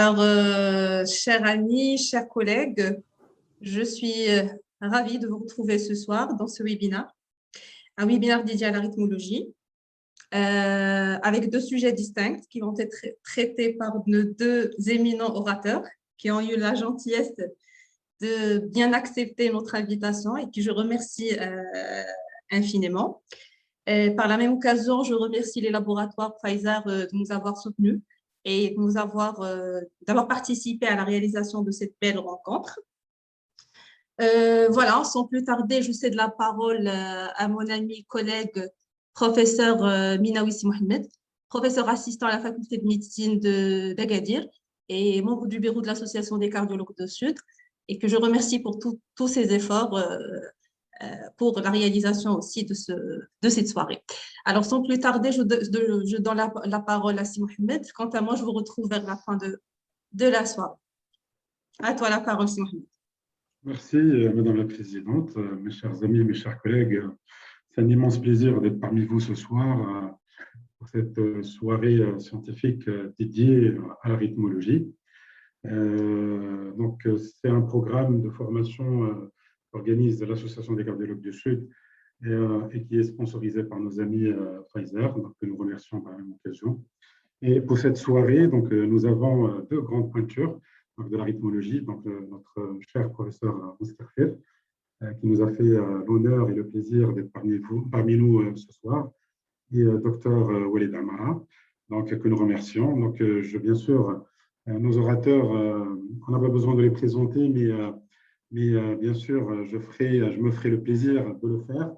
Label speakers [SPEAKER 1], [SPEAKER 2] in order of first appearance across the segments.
[SPEAKER 1] Alors, chers amis, chers collègues, je suis ravie de vous retrouver ce soir dans ce webinaire, un webinaire dédié à la rythmologie, avec deux sujets distincts qui vont être traités par nos deux éminents orateurs qui ont eu la gentillesse de bien accepter notre invitation et qui je remercie infiniment. Par la même occasion, je remercie les laboratoires Pfizer de nous avoir soutenus et de nous d'avoir participé à la réalisation de cette belle rencontre. Voilà, sans plus tarder, je cède la parole à mon ami, collègue, professeur Minawissi Mohamed, professeur assistant à la faculté de médecine d'Agadir et membre du bureau de l'Association des cardiologues de Sud, et que je remercie pour tous ses efforts pour la réalisation aussi de cette soirée. Alors, sans plus tarder, je donne la parole à Si Mohamed. Quant à moi, je vous retrouve vers la fin de la soirée. À toi la parole, Si Mohamed.
[SPEAKER 2] Merci, Madame la Présidente. Mes chers amis, mes chers collègues, c'est un immense plaisir d'être parmi vous ce soir pour cette soirée scientifique dédiée à la rythmologie. Donc, c'est un programme de formation qu'organise l'Association des cardiologues du Sud et qui est sponsorisé par nos amis Pfizer, donc que nous remercions par la même occasion. Et pour cette soirée, donc, nous avons deux grandes pointures donc, de la rythmologie, donc notre cher professeur Moustapher, qui nous a fait l'honneur et le plaisir d'être parmi nous ce soir, et docteur Walid Amara, donc, que nous remercions. Donc, bien sûr, nos orateurs, on n'a pas besoin de les présenter, mais bien sûr, je me ferai le plaisir de le faire.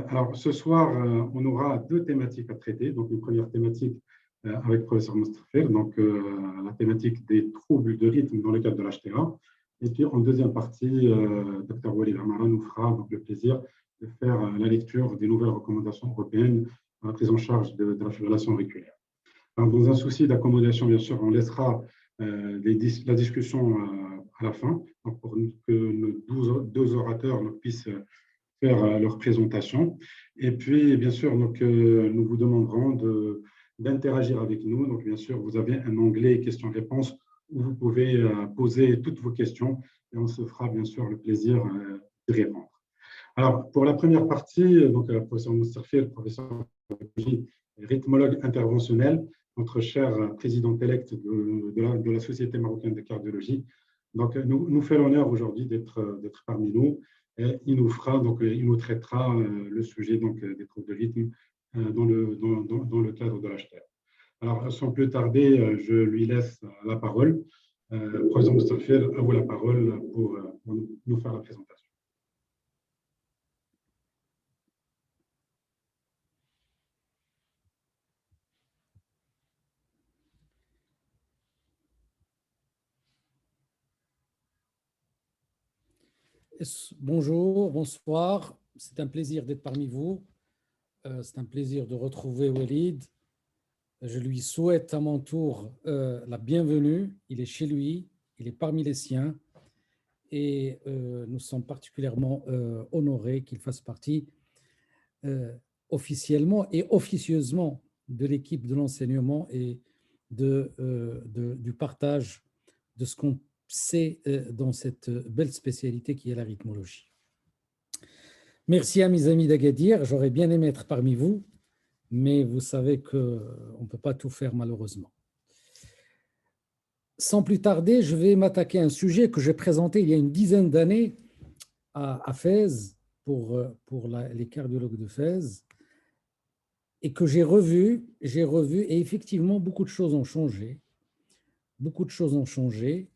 [SPEAKER 2] Alors, ce soir, on aura deux thématiques à traiter. Donc, une première thématique avec le professeur Moustapher, donc la thématique des troubles de rythme dans le cadre de l'HTA. Et puis, en deuxième partie, Dr Walid Amara nous fera donc, le plaisir de faire la lecture des nouvelles recommandations européennes dans la prise en charge de la fibrillation auriculaire. Alors, dans un souci d'accommodation, bien sûr, on laissera la discussion à la fin, donc pour que nos deux orateurs puissent faire leur présentation. Et puis, bien sûr, donc, nous vous demanderons d'interagir avec nous. Donc, bien sûr, vous avez un onglet questions-réponses où vous pouvez poser toutes vos questions et on se fera, bien sûr, le plaisir d'y répondre. Alors, pour la première partie, donc, professeur Moustapher, professeur rythmologue interventionnel, notre cher président-élect de la Société marocaine de cardiologie, donc, nous fait l'honneur aujourd'hui d'être parmi nous. Et il nous traitera le sujet donc, des troubles de rythme dans le cadre de l'HTA. Alors, sans plus tarder, je lui laisse la parole. Professeur Moustapher, à vous la parole pour nous faire la présentation.
[SPEAKER 3] Bonjour, bonsoir. C'est un plaisir d'être parmi vous. C'est un plaisir de retrouver Walid. Je lui souhaite à mon tour la bienvenue. Il est chez lui, il est parmi les siens. Et nous sommes particulièrement honorés qu'il fasse partie officiellement et officieusement de l'équipe de l'enseignement et du partage de ce qu'on sait dans cette belle spécialité qui est la rythmologie. Merci à mes amis d'Agadir. J'aurais bien aimé être parmi vous, mais vous savez qu'on ne peut pas tout faire malheureusement. Sans plus tarder, je vais m'attaquer à un sujet que j'ai présenté il y a une dizaine d'années à Fès pour les cardiologues de Fès et que j'ai revu et effectivement beaucoup de choses ont changé. Beaucoup de choses ont changé.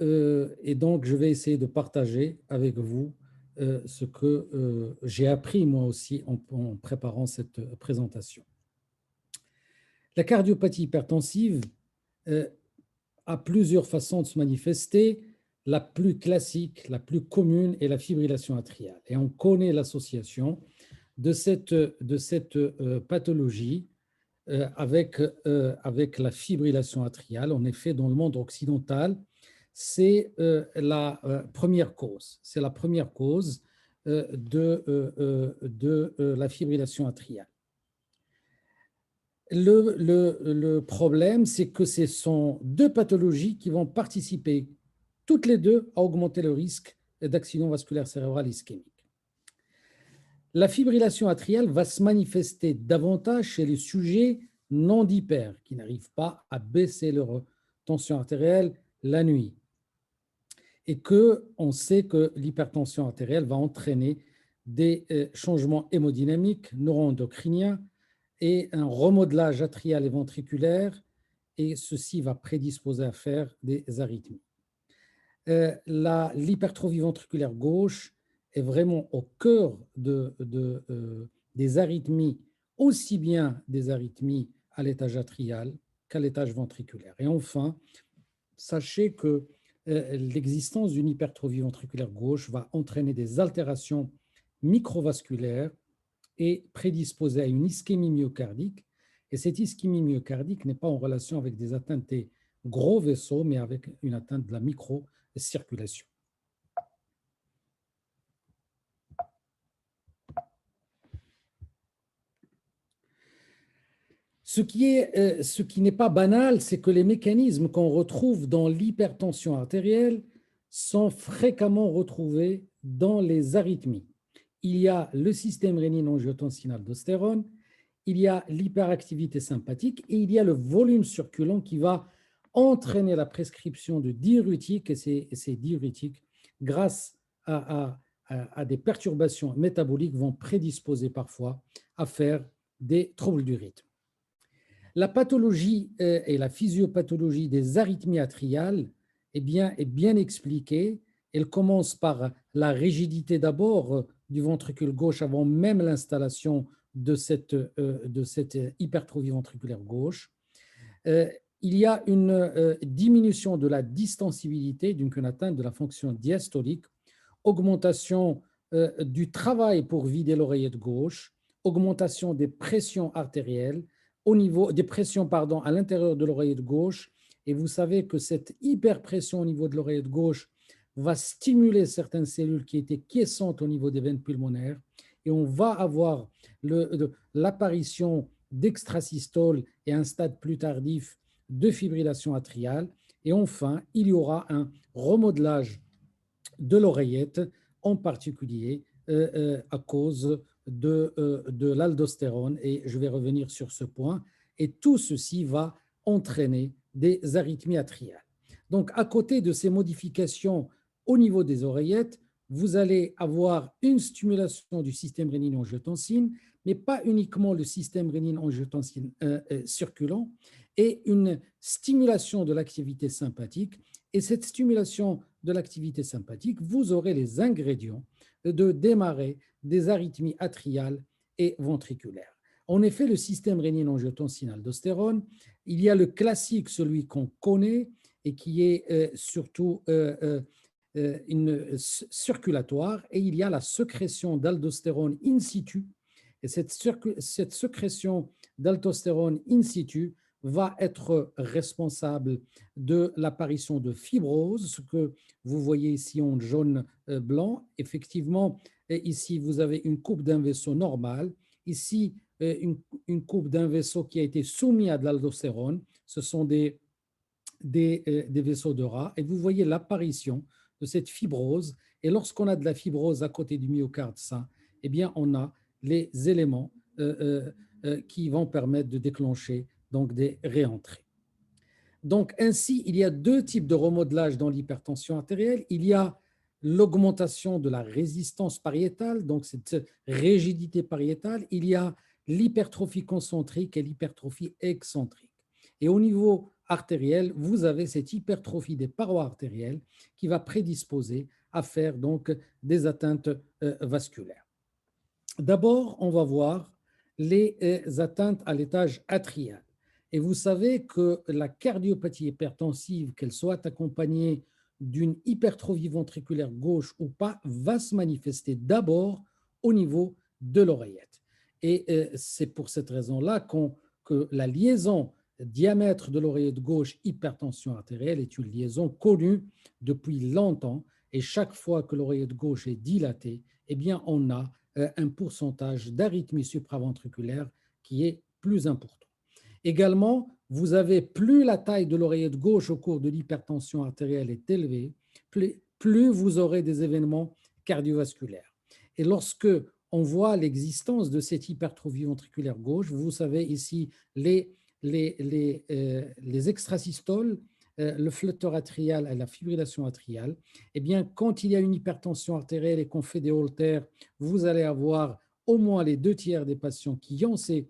[SPEAKER 3] Et donc, je vais essayer de partager avec vous ce que j'ai appris moi aussi en préparant cette présentation. La cardiopathie hypertensive a plusieurs façons de se manifester. La plus classique, la plus commune est la fibrillation atriale. Et on connaît l'association de cette pathologie avec la fibrillation atriale. En effet, dans le monde occidental, c'est la première cause. C'est la première cause de la fibrillation atriale. Le problème, c'est que ce sont deux pathologies qui vont participer toutes les deux à augmenter le risque d'accident vasculaire cérébral ischémique. La fibrillation atriale va se manifester davantage chez les sujets non d'hyper, qui n'arrivent pas à baisser leur tension artérielle la nuit. Et qu'on sait que l'hypertension artérielle va entraîner des changements hémodynamiques, neuroendocriniens et un remodelage atrial et ventriculaire, et ceci va prédisposer à faire des arythmies. L'hypertrophie ventriculaire gauche est vraiment au cœur des arythmies, aussi bien des arythmies à l'étage atrial qu'à l'étage ventriculaire. Et enfin, sachez que l'existence d'une hypertrophie ventriculaire gauche va entraîner des altérations microvasculaires et prédisposer à une ischémie myocardique. Et cette ischémie myocardique n'est pas en relation avec des atteintes des gros vaisseaux, mais avec une atteinte de la microcirculation. Ce qui n'est pas banal, c'est que les mécanismes qu'on retrouve dans l'hypertension artérielle sont fréquemment retrouvés dans les arythmies. Il y a le système rénine-angiotensin-aldostérone, il y a l'hyperactivité sympathique et il y a le volume circulant qui va entraîner la prescription de diurétiques, et ces diurétiques, grâce à des perturbations métaboliques, vont prédisposer parfois à faire des troubles du rythme. La pathologie et la physiopathologie des arythmies atriales est bien expliquée. Elle commence par la rigidité d'abord du ventricule gauche avant même l'installation de cette hypertrophie ventriculaire gauche. Il y a une diminution de la distensibilité, donc une atteinte de la fonction diastolique, augmentation du travail pour vider l'oreillette gauche, augmentation des pressions artérielles, au niveau des pressions à l'intérieur de l'oreillette gauche. Et vous savez que cette hyperpression au niveau de l'oreillette gauche va stimuler certaines cellules qui étaient quiescentes au niveau des veines pulmonaires, et on va avoir l'apparition d'extrasystole et un stade plus tardif de fibrillation atriale. Et enfin, il y aura un remodelage de l'oreillette, en particulier à cause de l'aldostérone, et je vais revenir sur ce point. Et tout ceci va entraîner des arythmies atriales. Donc, à côté de ces modifications au niveau des oreillettes, vous allez avoir une stimulation du système rénine-angiotensine, mais pas uniquement le système rénine-angiotensine circulant, et une stimulation de l'activité sympathique. Et cette stimulation de l'activité sympathique, vous aurez les ingrédients de démarrer des arythmies atriales et ventriculaires. En effet, le système rénine-angiotensin-aldostérone, il y a le classique, celui qu'on connaît et qui est surtout une circulatoire, et il y a la sécrétion d'aldostérone in situ. Et cette sécrétion d'aldostérone in situ va être responsable de l'apparition de fibrose, ce que vous voyez ici en jaune-blanc. Effectivement, ici, vous avez une coupe d'un vaisseau normal. Ici, une coupe d'un vaisseau qui a été soumis à de l'aldostérone. Ce sont des vaisseaux de rat. Et vous voyez l'apparition de cette fibrose. Et lorsqu'on a de la fibrose à côté du myocarde sain, eh bien, on a les éléments qui vont permettre de déclencher donc des réentrées. Donc, ainsi, il y a deux types de remodelage dans l'hypertension artérielle. Il y a l'augmentation de la résistance pariétale, donc cette rigidité pariétale. Il y a l'hypertrophie concentrique et l'hypertrophie excentrique. Et au niveau artériel, vous avez cette hypertrophie des parois artérielles qui va prédisposer à faire donc des atteintes vasculaires. D'abord, on va voir les atteintes à l'étage atrial. Et vous savez que la cardiopathie hypertensive, qu'elle soit accompagnée d'une hypertrophie ventriculaire gauche ou pas, va se manifester d'abord au niveau de l'oreillette. Et c'est pour cette raison-là que la liaison diamètre de l'oreillette gauche hypertension artérielle est une liaison connue depuis longtemps. Et chaque fois que l'oreillette gauche est dilatée, eh bien, on a un pourcentage d'arythmie supraventriculaire qui est plus important. Également, vous avez plus la taille de l'oreillette gauche au cours de l'hypertension artérielle est élevée, plus vous aurez des événements cardiovasculaires. Et lorsque on voit l'existence de cette hypertrophie ventriculaire gauche, vous savez ici les extrasystoles, le flotteur atrial et la fibrillation atriale. Eh bien, quand il y a une hypertension artérielle et qu'on fait des holtères, vous allez avoir au moins les 2 tiers des patients qui ont ces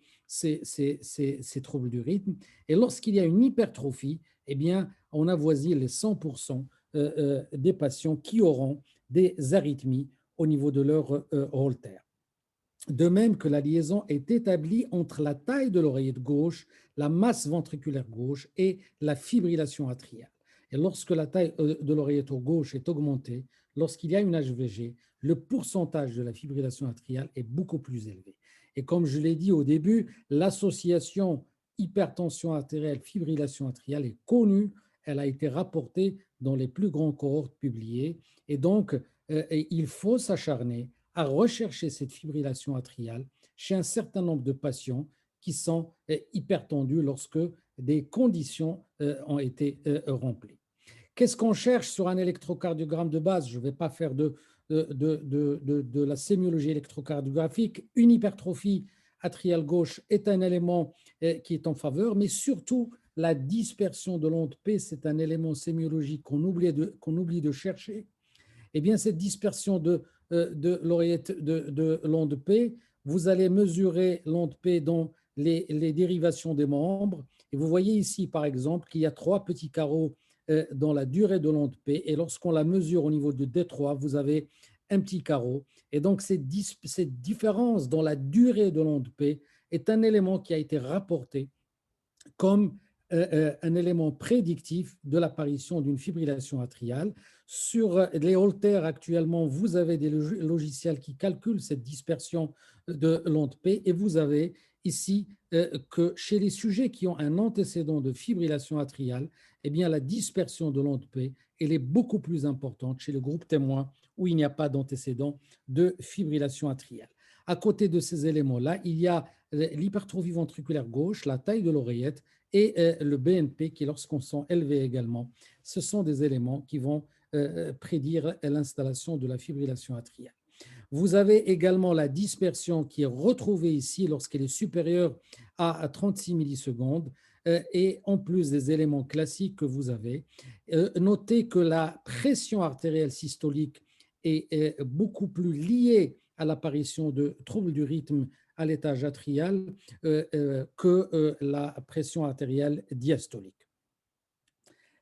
[SPEAKER 3] troubles du rythme. Et lorsqu'il y a une hypertrophie, eh bien, on avoisine les 100% des patients qui auront des arythmies au niveau de leur holter. De même que la liaison est établie entre la taille de l'oreillette gauche, la masse ventriculaire gauche et la fibrillation atriale. Et lorsque la taille de l'oreillette gauche est augmentée, lorsqu'il y a une HVG, le pourcentage de la fibrillation atriale est beaucoup plus élevé. Et comme je l'ai dit au début, l'association hypertension artérielle, fibrillation atriale est connue, elle a été rapportée dans les plus grands cohortes publiées. Et donc, il faut s'acharner à rechercher cette fibrillation atriale chez un certain nombre de patients qui sont hypertendus lorsque des conditions ont été remplies. Qu'est-ce qu'on cherche sur un électrocardiogramme de base? Je ne vais pas faire de la sémiologie électrocardiographique. Une hypertrophie atriale gauche est un élément qui est en faveur, mais surtout la dispersion de l'onde P, c'est un élément sémiologique qu'on oublie de chercher. Eh bien, cette dispersion de l'oreillette de l'onde P, vous allez mesurer l'onde P dans les dérivations des membres. Et vous voyez ici, par exemple, qu'il y a 3 petits carreaux dans la durée de l'onde P. Et lorsqu'on la mesure au niveau de D3, vous avez un petit carreau. Et donc, cette différence dans la durée de l'onde P est un élément qui a été rapporté comme un élément prédictif de l'apparition d'une fibrillation atriale. Sur les holters, actuellement, vous avez des logiciels qui calculent cette dispersion de l'onde P et vous avez ici que chez les sujets qui ont un antécédent de fibrillation atriale, eh bien, la dispersion de l'onde P elle est beaucoup plus importante chez le groupe témoin où il n'y a pas d'antécédent de fibrillation atriale. À côté de ces éléments-là, il y a l'hypertrophie ventriculaire gauche, la taille de l'oreillette et le BNP qui, lorsqu'on sont élevés également, ce sont des éléments qui vont prédire l'installation de la fibrillation atriale. Vous avez également la dispersion qui est retrouvée ici lorsqu'elle est supérieure à 36 millisecondes et en plus des éléments classiques que vous avez. Notez que la pression artérielle systolique est beaucoup plus liée à l'apparition de troubles du rythme à l'étage atrial que la pression artérielle diastolique.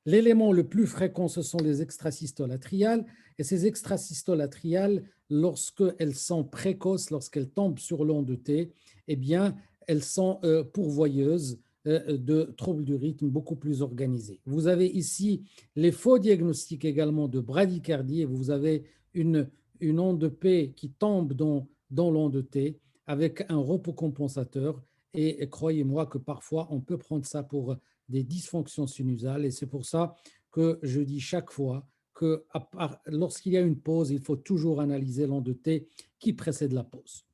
[SPEAKER 3] L'élément le plus fréquent, ce sont les extrasystoles atriales. Et ces extrasystoles atriales, lorsqu'elles sont précoces, lorsqu'elles tombent sur l'onde T, eh bien, elles sont pourvoyeuses de troubles du rythme beaucoup plus organisés. Vous avez ici les faux diagnostics également de bradycardie. Et vous avez une onde P qui tombe dans l'onde T avec un repos compensateur. Et croyez-moi que parfois, on peut prendre ça pour des dysfonctions sinusales. Et c'est pour ça que je dis chaque fois que lorsqu'il y a une pause, il faut toujours analyser l'onde T qui précède la pause.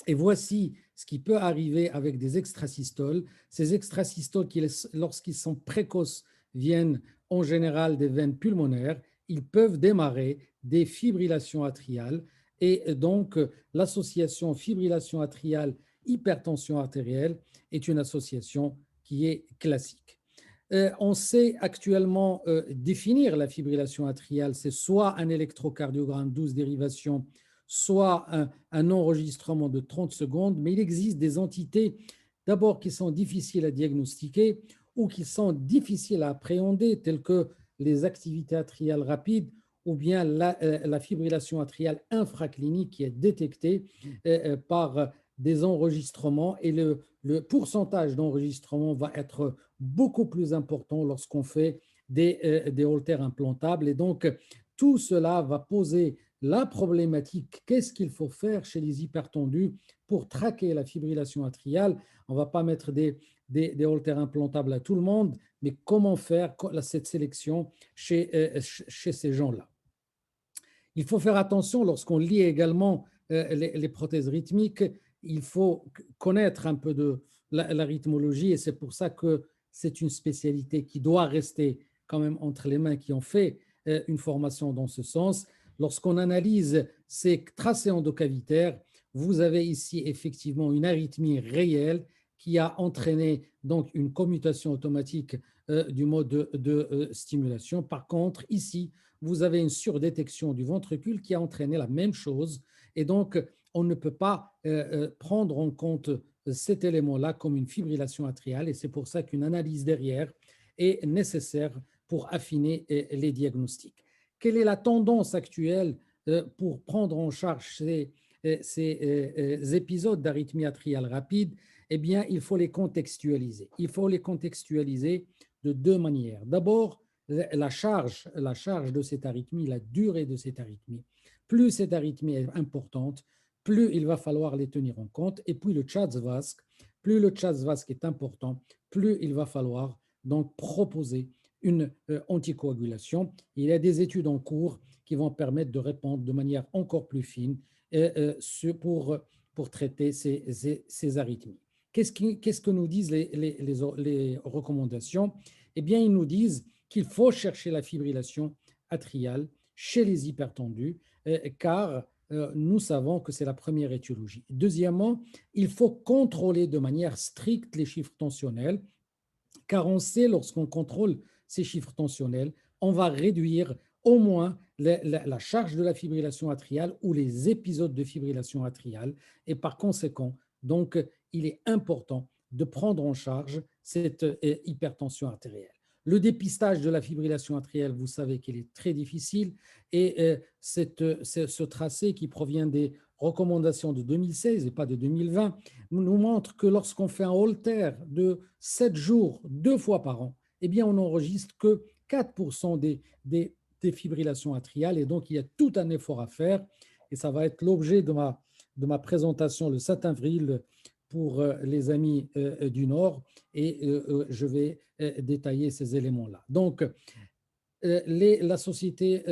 [SPEAKER 3] Et voici ce qui peut arriver avec des extrasystoles. Ces extrasystoles, lorsqu'ils sont précoces, viennent en général des veines pulmonaires. Ils peuvent démarrer des fibrillations atriales. Et donc, l'association fibrillation atriale, hypertension artérielle est une association qui est classique. On sait actuellement définir la fibrillation atriale, c'est soit un électrocardiogramme 12 dérivations, soit un enregistrement de 30 secondes, mais il existe des entités d'abord qui sont difficiles à diagnostiquer ou qui sont difficiles à appréhender, telles que les activités atriales rapides ou bien la fibrillation atriale infraclinique qui est détectée par des enregistrements et le pourcentage d'enregistrement va être beaucoup plus important lorsqu'on fait des holters implantables. Et donc, tout cela va poser la problématique, qu'est-ce qu'il faut faire chez les hypertendus pour traquer la fibrillation atriale? On ne va pas mettre des holters implantables à tout le monde, mais comment faire cette sélection chez ces gens-là? Il faut faire attention lorsqu'on lit également les prothèses rythmiques. Il faut connaître un peu la rythmologie, et c'est pour ça que c'est une spécialité qui doit rester quand même entre les mains qui ont fait une formation dans ce sens. Lorsqu'on analyse ces tracés endocavitaires, vous avez ici effectivement une arythmie réelle qui a entraîné donc une commutation automatique du mode de stimulation. Par contre, ici, vous avez une surdétection du ventricule qui a entraîné la même chose. Et donc, on ne peut pas prendre en compte cet élément-là comme une fibrillation atriale. Et c'est pour ça qu'une analyse derrière est nécessaire pour affiner les diagnostics. Quelle est la tendance actuelle pour prendre en charge ces épisodes d'arythmie atriale rapide? Eh bien, il faut les contextualiser. Il faut les contextualiser de deux manières. D'abord, la charge de cette arythmie, la durée de cette arythmie. Plus cette arythmie est importante, plus il va falloir les tenir en compte. Et puis le Tchad-Vasque, plus le Tchad-Vasque est important, plus il va falloir donc proposer une anticoagulation. Il y a des études en cours qui vont permettre de répondre de manière encore plus fine pour traiter ces arythmies. Qu'est-ce que nous disent les recommandations? Eh bien, ils nous disent qu'il faut chercher la fibrillation atriale chez les hypertendus, car nous savons que c'est la première étiologie. Deuxièmement, il faut contrôler de manière stricte les chiffres tensionnels, car on sait lorsqu'on contrôle ces chiffres tensionnels, on va réduire au moins la charge de la fibrillation atriale ou les épisodes de fibrillation atriale. Et par conséquent, donc, il est important de prendre en charge cette hypertension artérielle. Le dépistage de la fibrillation atriale, vous savez qu'il est très difficile, et ce tracé qui provient des recommandations de 2016 et pas de 2020 nous montre que lorsqu'on fait un Holter de 7 jours, 2 fois par an, eh bien, on n'enregistre que 4% des fibrillations atriales, et donc il y a tout un effort à faire, et ça va être l'objet de ma présentation le 7 avril pour les amis du Nord, et je vais détailler ces éléments-là. Donc, la Société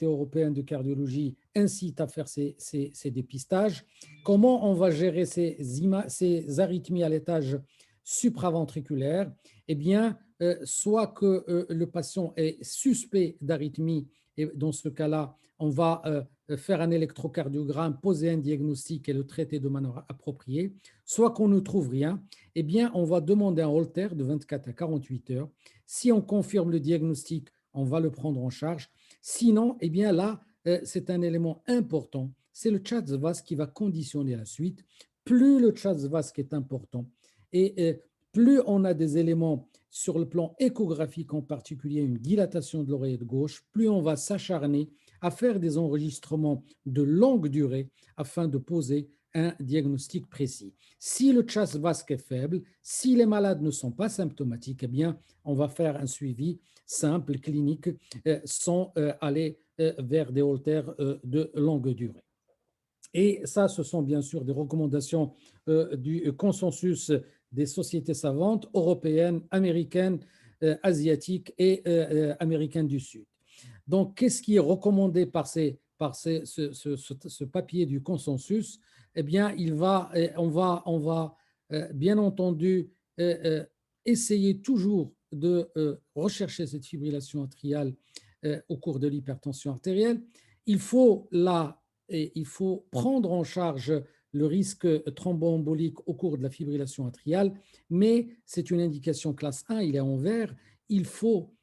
[SPEAKER 3] européenne de cardiologie incite à faire ces dépistages. Comment on va gérer ces arythmies à l'étage supraventriculaire? Eh bien, soit que le patient est suspect d'arythmie, et dans ce cas-là, on va faire un électrocardiogramme, poser un diagnostic et le traiter de manière appropriée. Soit qu'on ne trouve rien, eh bien, on va demander un Holter de 24 à 48 heures. Si on confirme le diagnostic, on va le prendre en charge. Sinon, eh bien là, c'est un élément important. C'est le Tchad-Vasque qui va conditionner la suite. Plus le Tchad-Vasque est important et plus on a des éléments sur le plan échographique, en particulier une dilatation de l'oreillette gauche, plus on va s'acharner à faire des enregistrements de longue durée afin de poser un diagnostic précis. Si le Tchad-Vasque est faible, si les malades ne sont pas symptomatiques, eh bien, on va faire un suivi simple, clinique, sans aller vers des Holters de longue durée. Et ça, ce sont bien sûr des recommandations du consensus des sociétés savantes européennes, américaines, asiatiques et américaines du Sud. Donc, qu'est-ce qui est recommandé par ce papier du consensus? Eh bien, on va bien entendu essayer toujours de rechercher cette fibrillation atriale au cours de l'hypertension artérielle. Il faut prendre en charge le risque thromboembolique au cours de la fibrillation atriale, mais c'est une indication classe 1, il est en vert. Il faut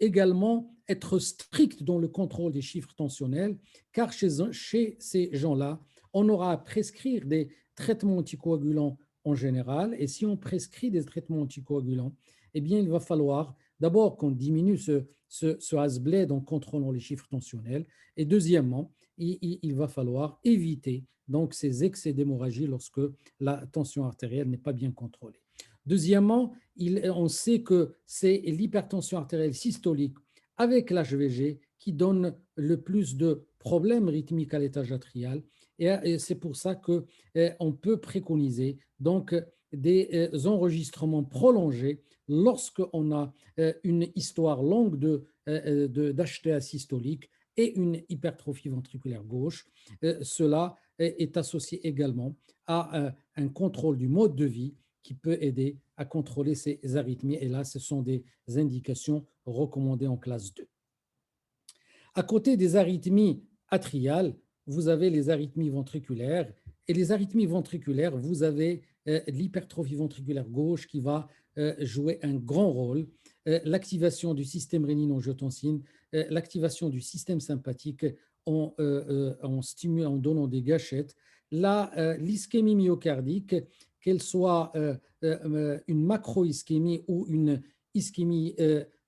[SPEAKER 3] également être strict dans le contrôle des chiffres tensionnels, car chez ces gens-là, on aura à prescrire des traitements anticoagulants en général, et si on prescrit des traitements anticoagulants, eh bien, il va falloir d'abord qu'on diminue ce has-bled en contrôlant les chiffres tensionnels, et deuxièmement, il va falloir éviter donc ces excès d'hémorragie lorsque la tension artérielle n'est pas bien contrôlée. Deuxièmement, on sait que c'est l'hypertension artérielle systolique avec l'HVG qui donne le plus de problèmes rythmiques à l'étage atrial, et c'est pour ça qu'on peut préconiser donc des enregistrements prolongés lorsqu'on a une histoire longue d'HTA systolique et une hypertrophie ventriculaire gauche. Cela est associé également à un contrôle du mode de vie qui peut aider à contrôler ces arythmies. Et là, ce sont des indications recommandées en classe 2. À côté des arythmies atriales, vous avez les arythmies ventriculaires. Et les arythmies ventriculaires, vous avez l'hypertrophie ventriculaire gauche qui va jouer un grand rôle, l'activation du système rénine-angiotensine, l'activation du système sympathique en donnant des gâchettes, l'ischémie myocardique, qu'elle soit une macroischémie ou une ischémie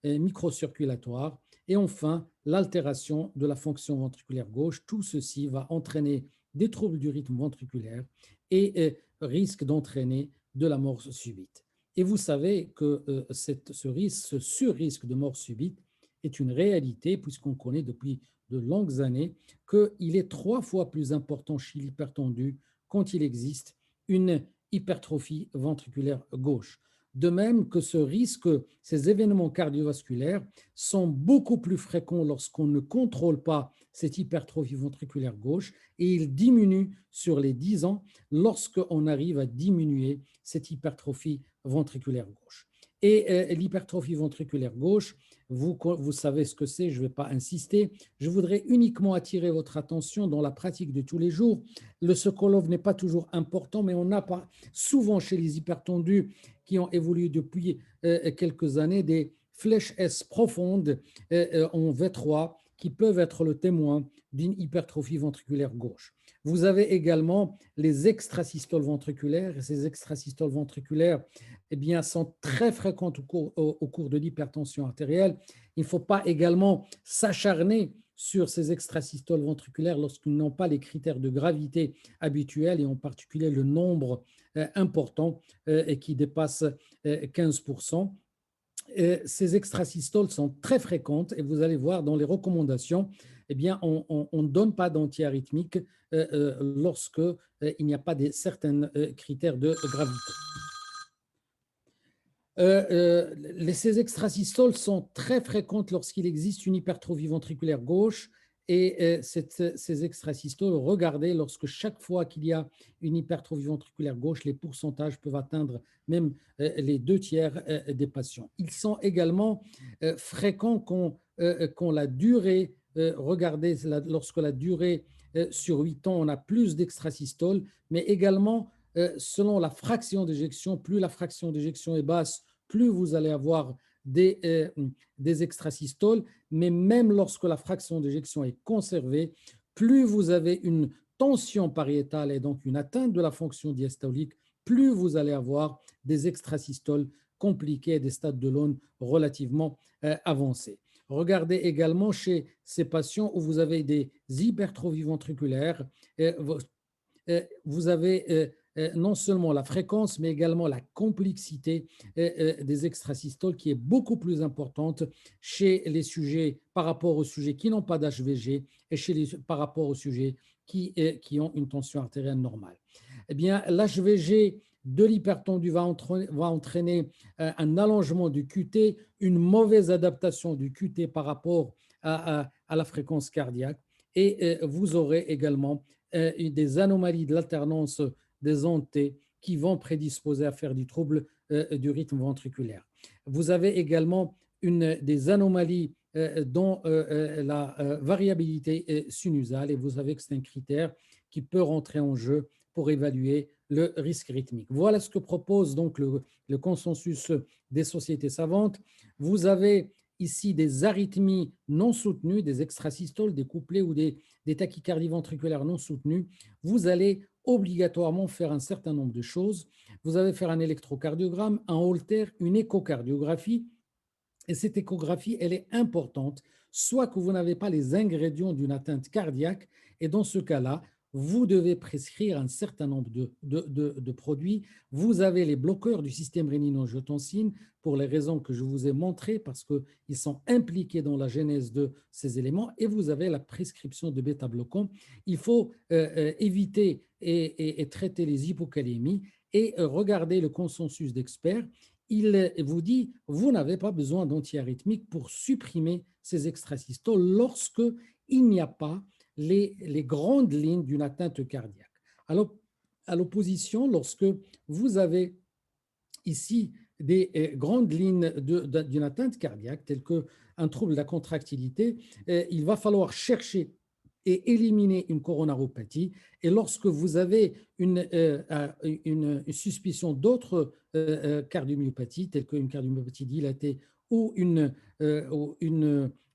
[SPEAKER 3] microcirculatoire, et enfin l'altération de la fonction ventriculaire gauche. Tout ceci va entraîner des troubles du rythme ventriculaire et risque d'entraîner de la mort subite. Et vous savez que ce surrisque de mort subite est une réalité puisqu'on connaît depuis de longues années qu'il est 3 fois plus important chez l'hypertendu quand il existe une hypertrophie ventriculaire gauche. De même que ce risque, ces événements cardiovasculaires sont beaucoup plus fréquents lorsqu'on ne contrôle pas cette hypertrophie ventriculaire gauche et ils diminuent sur les 10 ans lorsqu'on arrive à diminuer cette hypertrophie ventriculaire gauche. Et l'hypertrophie ventriculaire gauche, vous savez ce que c'est, je ne vais pas insister. Je voudrais uniquement attirer votre attention dans la pratique de tous les jours. Le Sokolov n'est pas toujours important, mais on a souvent chez les hypertendus qui ont évolué depuis quelques années des flèches S profondes en V3 qui peuvent être le témoin d'une hypertrophie ventriculaire gauche. Vous avez également les extrasystoles ventriculaires, et ces extrasystoles ventriculaires sont très fréquentes au cours de l'hypertension artérielle. Il ne faut pas également s'acharner sur ces extrasystoles ventriculaires lorsqu'ils n'ont pas les critères de gravité habituels, et en particulier le nombre important qui dépasse 15%. Ces extrasystoles sont très fréquentes et vous allez voir dans les recommandations, on ne donne pas d'antiarythmique lorsqu'il n'y a pas certains critères de gravité. Ces extrasystoles sont très fréquentes lorsqu'il existe une hypertrophie ventriculaire gauche et ces extrasystoles, regardez, lorsque chaque fois qu'il y a une hypertrophie ventriculaire gauche, les pourcentages peuvent atteindre même les 2/3 des patients. Ils sont également fréquents quand la durée, regardez, lorsque la durée sur 8 ans, on a plus d'extrasystoles, mais également selon la fraction d'éjection, plus la fraction d'éjection est basse, plus vous allez avoir des extrasystoles, mais même lorsque la fraction d'éjection est conservée, plus vous avez une tension pariétale et donc une atteinte de la fonction diastolique, plus vous allez avoir des extrasystoles compliquées, des stades de Lone relativement avancés. Regardez également chez ces patients où vous avez des hypertrophies ventriculaires, vous avez non seulement la fréquence, mais également la complexité des extrasystoles qui est beaucoup plus importante chez les sujets par rapport aux sujets qui n'ont pas d'HVG et par rapport aux sujets qui ont une tension artérielle normale. L'HVG de l'hypertendu va entraîner un allongement du QT, une mauvaise adaptation du QT par rapport à la fréquence cardiaque, et vous aurez également des anomalies de l'alternance des ondes T qui vont prédisposer à faire du trouble du rythme ventriculaire. Vous avez également des anomalies dans la variabilité sinusale, et vous savez que c'est un critère qui peut rentrer en jeu pour évaluer le risque rythmique. Voilà ce que propose donc le consensus des sociétés savantes. Vous avez ici des arythmies non soutenues, des extrasystoles, des couplets ou des tachycardies ventriculaires non soutenues. Vous allez obligatoirement faire un certain nombre de choses. Vous allez faire un électrocardiogramme, un Holter, une échocardiographie. Et cette échographie, elle est importante, soit que vous n'avez pas les ingrédients d'une atteinte cardiaque, et dans ce cas-là, vous devez prescrire un certain nombre de produits. Vous avez les bloqueurs du système rénine-angiotensine pour les raisons que je vous ai montrées, parce qu'ils sont impliqués dans la genèse de ces éléments, et vous avez la prescription de bêta-bloquants. Il faut éviter et traiter les hypocalémies et regarder le consensus d'experts. Il vous dit, vous n'avez pas besoin d'antiarythmique pour supprimer ces extrasystoles lorsqu'il n'y a pas les grandes lignes d'une atteinte cardiaque. Alors, à l'opposition lorsque vous avez ici des grandes lignes d'une atteinte cardiaque, telles qu'un trouble de la contractilité. Il va falloir chercher et éliminer une coronaropathie. Et lorsque vous avez une suspicion d'autres cardiomyopathies, telles qu'une cardiomyopathie dilatée ou une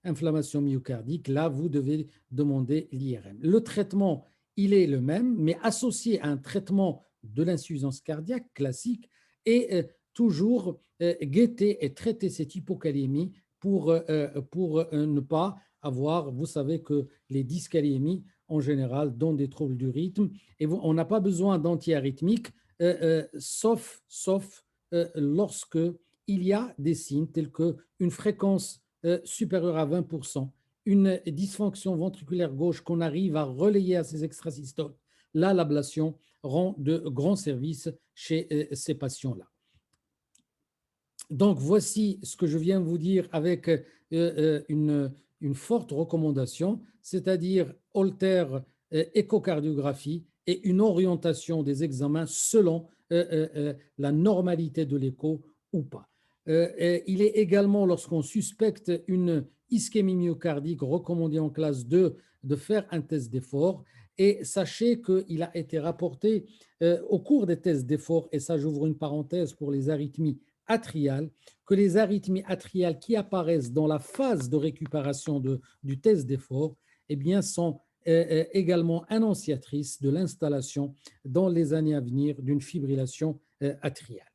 [SPEAKER 3] inflammation myocardique, là, vous devez demander l'IRM. Le traitement, il est le même, mais associé à un traitement de l'insuffisance cardiaque classique et toujours guetter et traiter cette hypocalémie pour ne pas avoir, vous savez que les dyscalémies en général donnent des troubles du rythme et on n'a pas besoin d'antiarythmiques sauf lorsque il y a des signes tels qu'une fréquence supérieure à 20%, une dysfonction ventriculaire gauche qu'on arrive à relayer à ces extrasystoles. Là, l'ablation rend de grands services chez ces patients-là. Donc, voici ce que je viens vous dire avec une forte recommandation, c'est-à-dire Holter échocardiographie et une orientation des examens selon la normalité de l'écho ou pas. Il est également, lorsqu'on suspecte une ischémie myocardique, recommandé en classe 2 de faire un test d'effort. Et sachez qu'il a été rapporté au cours des tests d'effort, et ça j'ouvre une parenthèse pour les arythmies atriales, que les arythmies atriales qui apparaissent dans la phase de récupération du test d'effort eh bien, sont également annonciatrices de l'installation dans les années à venir d'une fibrillation atriale.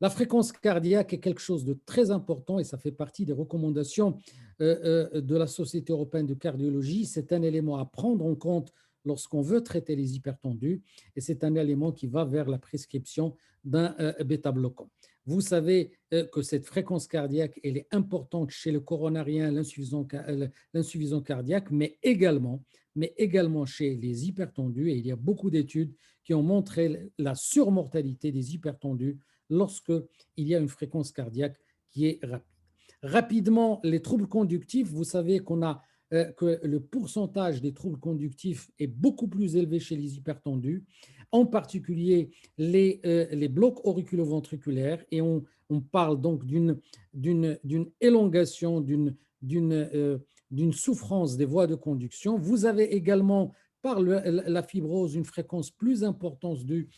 [SPEAKER 3] La fréquence cardiaque est quelque chose de très important et ça fait partie des recommandations de la Société européenne de cardiologie. C'est un élément à prendre en compte lorsqu'on veut traiter les hypertendus et c'est un élément qui va vers la prescription d'un bêta-bloquant. Vous savez que cette fréquence cardiaque, elle est importante chez le coronarien, l'insuffisant cardiaque, mais également chez les hypertendus. Et il y a beaucoup d'études qui ont montré la surmortalité des hypertendus lorsqu'il y a une fréquence cardiaque qui est rapide. Rapidement, les troubles conductifs, vous savez que le pourcentage des troubles conductifs est beaucoup plus élevé chez les hypertendus, en particulier les blocs auriculoventriculaires, et on parle donc d'une élongation, d'une souffrance des voies de conduction. Vous avez également, par la fibrose, une fréquence plus importante de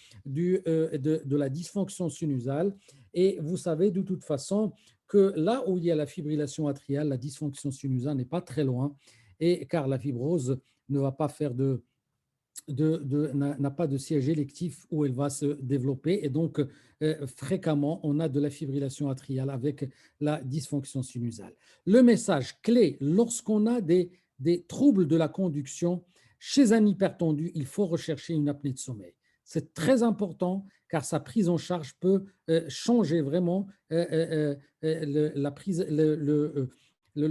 [SPEAKER 3] la dysfonction sinusale, et vous savez de toute façon que là où il y a la fibrillation atriale, la dysfonction sinusale n'est pas très loin, et car la fibrose ne va pas faire n'a pas de siège électif où elle va se développer, et donc fréquemment on a de la fibrillation atriale avec la dysfonction sinusale. Le message clé, lorsqu'on a des troubles de la conduction chez un hypertendu, il faut rechercher une apnée de sommeil. C'est très important car sa prise en charge peut changer vraiment le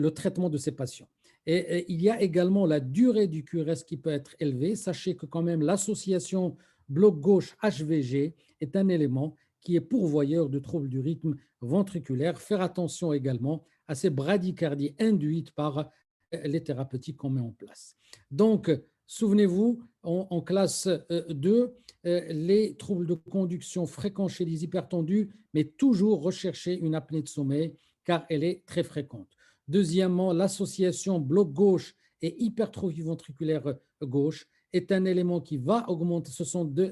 [SPEAKER 3] traitement de ces patients. Et il y a également la durée du QRS qui peut être élevée. Sachez que quand même l'association bloc gauche HVG est un élément qui est pourvoyeur de troubles du rythme ventriculaire. Faire attention également à ces bradycardies induites par les thérapeutiques qu'on met en place. Donc, souvenez-vous, en classe 2, les troubles de conduction fréquents chez les hypertendus, mais toujours rechercher une apnée de sommeil car elle est très fréquente. Deuxièmement, l'association bloc gauche et hypertrophie ventriculaire gauche est un élément qui va augmenter.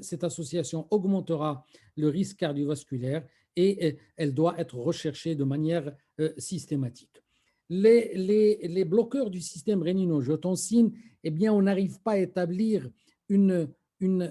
[SPEAKER 3] Cette association augmentera le risque cardiovasculaire et elle doit être recherchée de manière systématique. Les bloqueurs du système rénino-angiotensine, eh bien, on n'arrive pas à établir une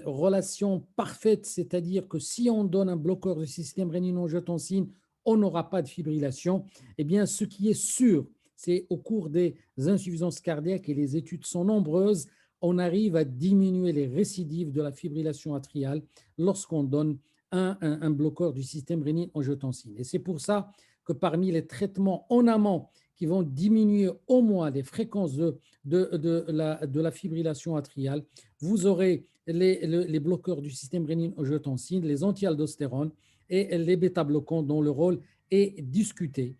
[SPEAKER 3] relation parfaite, c'est-à-dire que si on donne un bloqueur du système rénino-angiotensine, on n'aura pas de fibrillation. Eh bien, ce qui est sûr, c'est au cours des insuffisances cardiaques, et les études sont nombreuses, on arrive à diminuer les récidives de la fibrillation atriale lorsqu'on donne un bloqueur du système rénine-angiotensine. Et c'est pour ça que parmi les traitements en amont qui vont diminuer au moins les fréquences de la fibrillation atriale, vous aurez les bloqueurs du système rénine-angiotensine, les anti-aldostérones et les bêta-bloquants dont le rôle est discuté.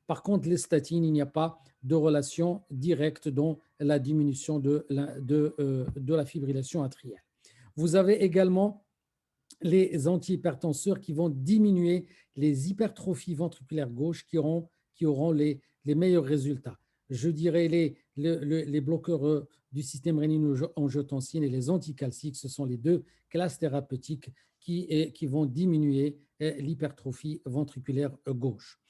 [SPEAKER 3] Par contre, les statines, il n'y a pas de relation directe dans la diminution de la fibrillation atriale. Vous avez également les antihypertenseurs qui vont diminuer les hypertrophies ventriculaires gauche qui auront les meilleurs résultats. Je dirais les bloqueurs du système rénine-angiotensine et les anticalciques, ce sont les deux classes thérapeutiques qui vont diminuer l'hypertrophie ventriculaire gauche.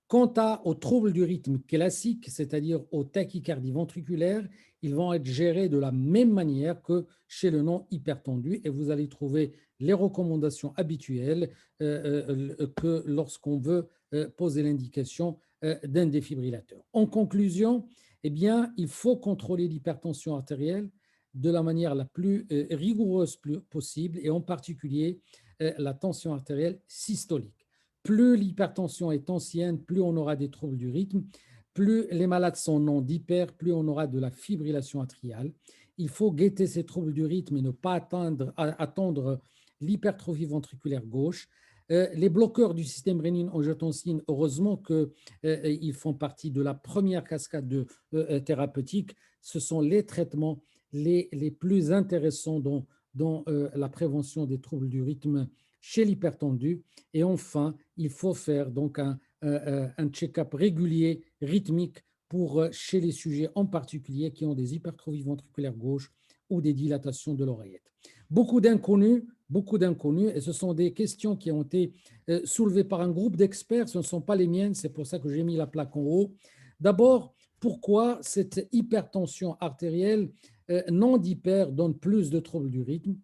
[SPEAKER 3] Quant aux troubles du rythme classique, c'est-à-dire aux tachycardies ventriculaires, ils vont être gérés de la même manière que chez le non-hypertendu et vous allez trouver les recommandations habituelles que lorsqu'on veut poser l'indication d'un défibrillateur. En conclusion, eh bien, il faut contrôler l'hypertension artérielle de la manière la plus rigoureuse possible et en particulier la tension artérielle systolique. Plus l'hypertension est ancienne, plus on aura des troubles du rythme, plus les malades sont non d'hyper, plus on aura de la fibrillation atriale. Il faut guetter ces troubles du rythme et ne pas attendre l'hypertrophie ventriculaire gauche. Les bloqueurs du système rénine-angiotensine, heureusement qu'ils font partie de la première cascade thérapeutique. Ce sont les traitements les plus intéressants dans la prévention des troubles du rythme chez l'hypertendu. Et enfin, il faut faire donc un check-up régulier, rythmique, chez les sujets en particulier qui ont des hypertrophies ventriculaires gauche ou des dilatations de l'oreillette. Beaucoup d'inconnus, et ce sont des questions qui ont été soulevées par un groupe d'experts, ce ne sont pas les miennes, c'est pour ça que j'ai mis la plaque en haut. D'abord, pourquoi cette hypertension artérielle non d'hyper donne plus de troubles du rythme?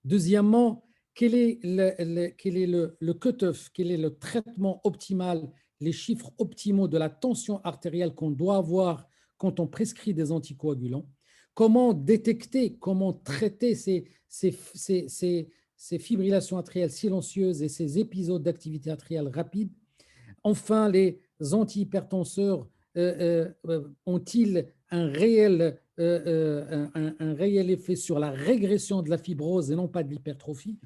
[SPEAKER 3] Deuxièmement, quel est le cut-off, quel est le traitement optimal, les chiffres optimaux de la tension artérielle qu'on doit avoir quand on prescrit des anticoagulants? Comment détecter, comment traiter ces fibrillations atriales silencieuses et ces épisodes d'activité atriale rapide? Enfin, les antihypertenseurs ont-ils un réel effet sur la régression de la fibrose et non pas de l'hypertrophie?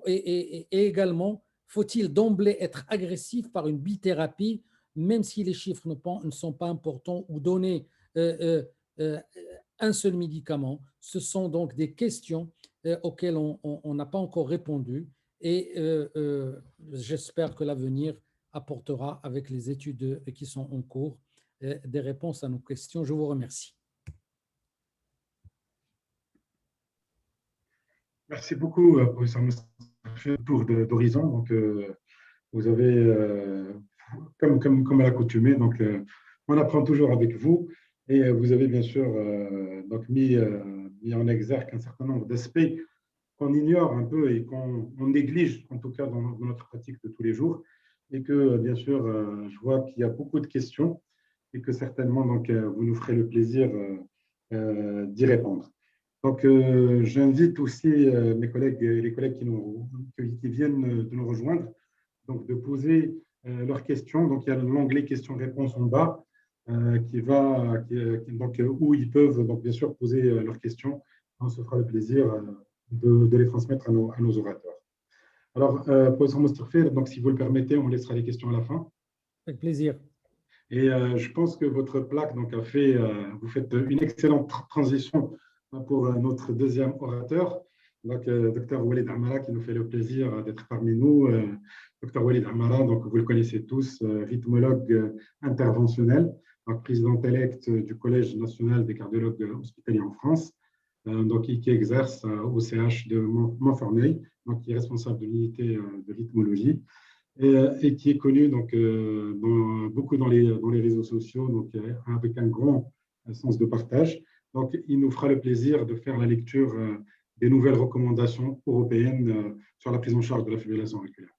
[SPEAKER 3] Et également, faut-il d'emblée être agressif par une bithérapie, même si les chiffres ne sont pas importants, ou donner un seul médicament? Ce sont donc des questions auxquelles on n'a pas encore répondu et j'espère que l'avenir apportera, avec les études qui sont en cours, des réponses à nos questions. Je vous remercie.
[SPEAKER 2] Merci beaucoup, professeur Moustapha, tour d'horizon. Donc, vous avez, comme à l'accoutumée, donc, on apprend toujours avec vous. Et vous avez bien sûr donc mis en exergue un certain nombre d'aspects qu'on ignore un peu et qu'on néglige, en tout cas dans notre pratique de tous les jours. Et que, bien sûr, je vois qu'il y a beaucoup de questions et que certainement, donc, vous nous ferez le plaisir d'y répondre. Donc, j'invite aussi mes collègues et les collègues qui viennent de nous rejoindre, donc de poser leurs questions. Donc, il y a l'onglet questions-réponses en bas donc, où ils peuvent, donc, bien sûr, poser leurs questions. On se fera le plaisir de les transmettre à nos orateurs. Alors, professeur Moustapha, donc, si vous le permettez, on laissera les questions à la fin.
[SPEAKER 3] Avec plaisir.
[SPEAKER 2] Et je pense que votre plaque donc, vous faites une excellente transition pour notre deuxième orateur, donc Dr Walid Amara, qui nous fait le plaisir d'être parmi nous. Dr Walid Amara, donc, vous le connaissez tous, rythmologue interventionnel, président élect du Collège national des cardiologues hospitaliers en France, donc, qui exerce au CH de Montfermeil, donc, qui est responsable de l'unité de rythmologie. Et qui est connu donc, beaucoup dans les réseaux sociaux, donc, avec un grand sens de partage. Donc, il nous fera le plaisir de faire la lecture des nouvelles recommandations européennes sur la prise en charge de la fibrillation auriculaire.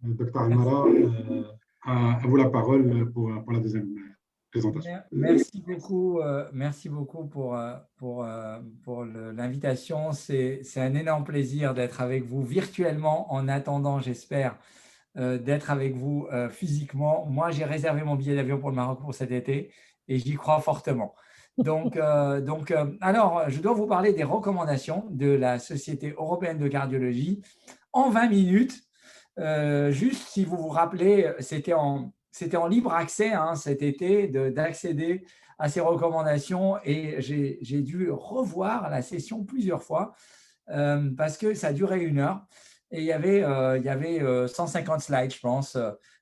[SPEAKER 2] Dr Amara, à vous la parole pour la deuxième présentation.
[SPEAKER 4] Merci beaucoup pour l'invitation. C'est un énorme plaisir d'être avec vous virtuellement, en attendant, j'espère, d'être avec vous physiquement. Moi, j'ai réservé mon billet d'avion pour le Maroc pour cet été et j'y crois fortement. Donc, alors, je dois vous parler des recommandations de la Société européenne de cardiologie en 20 minutes. Juste, si vous vous rappelez, c'était en libre accès cet été d'accéder à ces recommandations et j'ai dû revoir la session plusieurs fois parce que ça durait 1 heure et il y avait 150 slides, je pense,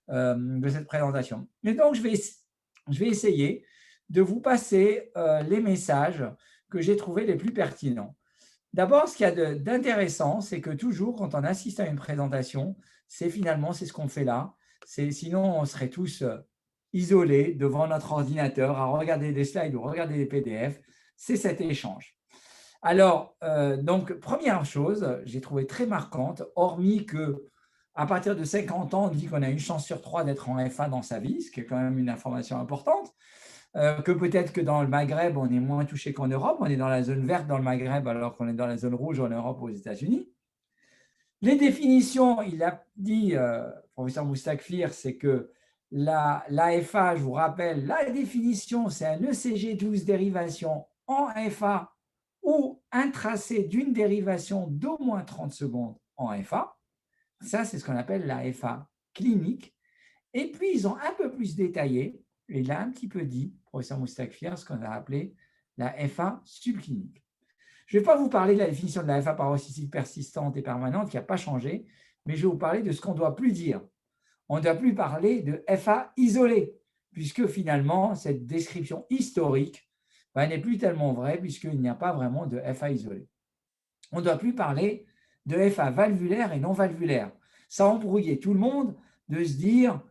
[SPEAKER 4] de cette présentation. Et donc, je vais essayer de vous passer les messages que j'ai trouvés les plus pertinents. D'abord, ce qu'il y a d'intéressant, c'est que toujours, quand on assiste à une présentation, c'est ce qu'on fait là. Sinon, on serait tous isolés devant notre ordinateur à regarder des slides ou regarder des PDF. C'est cet échange. Alors, donc, première chose, j'ai trouvé très marquante, hormis que à partir de 50 ans, on dit qu'on a une chance sur 3 d'être en FA dans sa vie, ce qui est quand même une information importante. Que peut-être que dans le Maghreb, on est moins touché qu'en Europe. On est dans la zone verte dans le Maghreb, alors qu'on est dans la zone rouge en Europe ou aux États-Unis. Les définitions, il a dit, professeur Moustakfir, c'est que l'AFA, je vous rappelle, la définition, c'est un ECG 12 dérivation en FA ou un tracé d'une dérivation d'au moins 30 secondes en FA. Ça, c'est ce qu'on appelle la FA clinique. Et puis, ils ont un peu plus détaillé, et il a un petit peu dit, professeur Moustakfir, ce qu'on a appelé la FA subclinique. Je ne vais pas vous parler de la définition de la FA paroxystique persistante et permanente qui n'a pas changé, mais je vais vous parler de ce qu'on ne doit plus dire. On ne doit plus parler de FA isolée, puisque finalement, cette description historique n'est plus tellement vraie, puisqu'il n'y a pas vraiment de FA isolée. On ne doit plus parler de FA valvulaire et non valvulaire. Ça a embrouillé tout le monde de se dire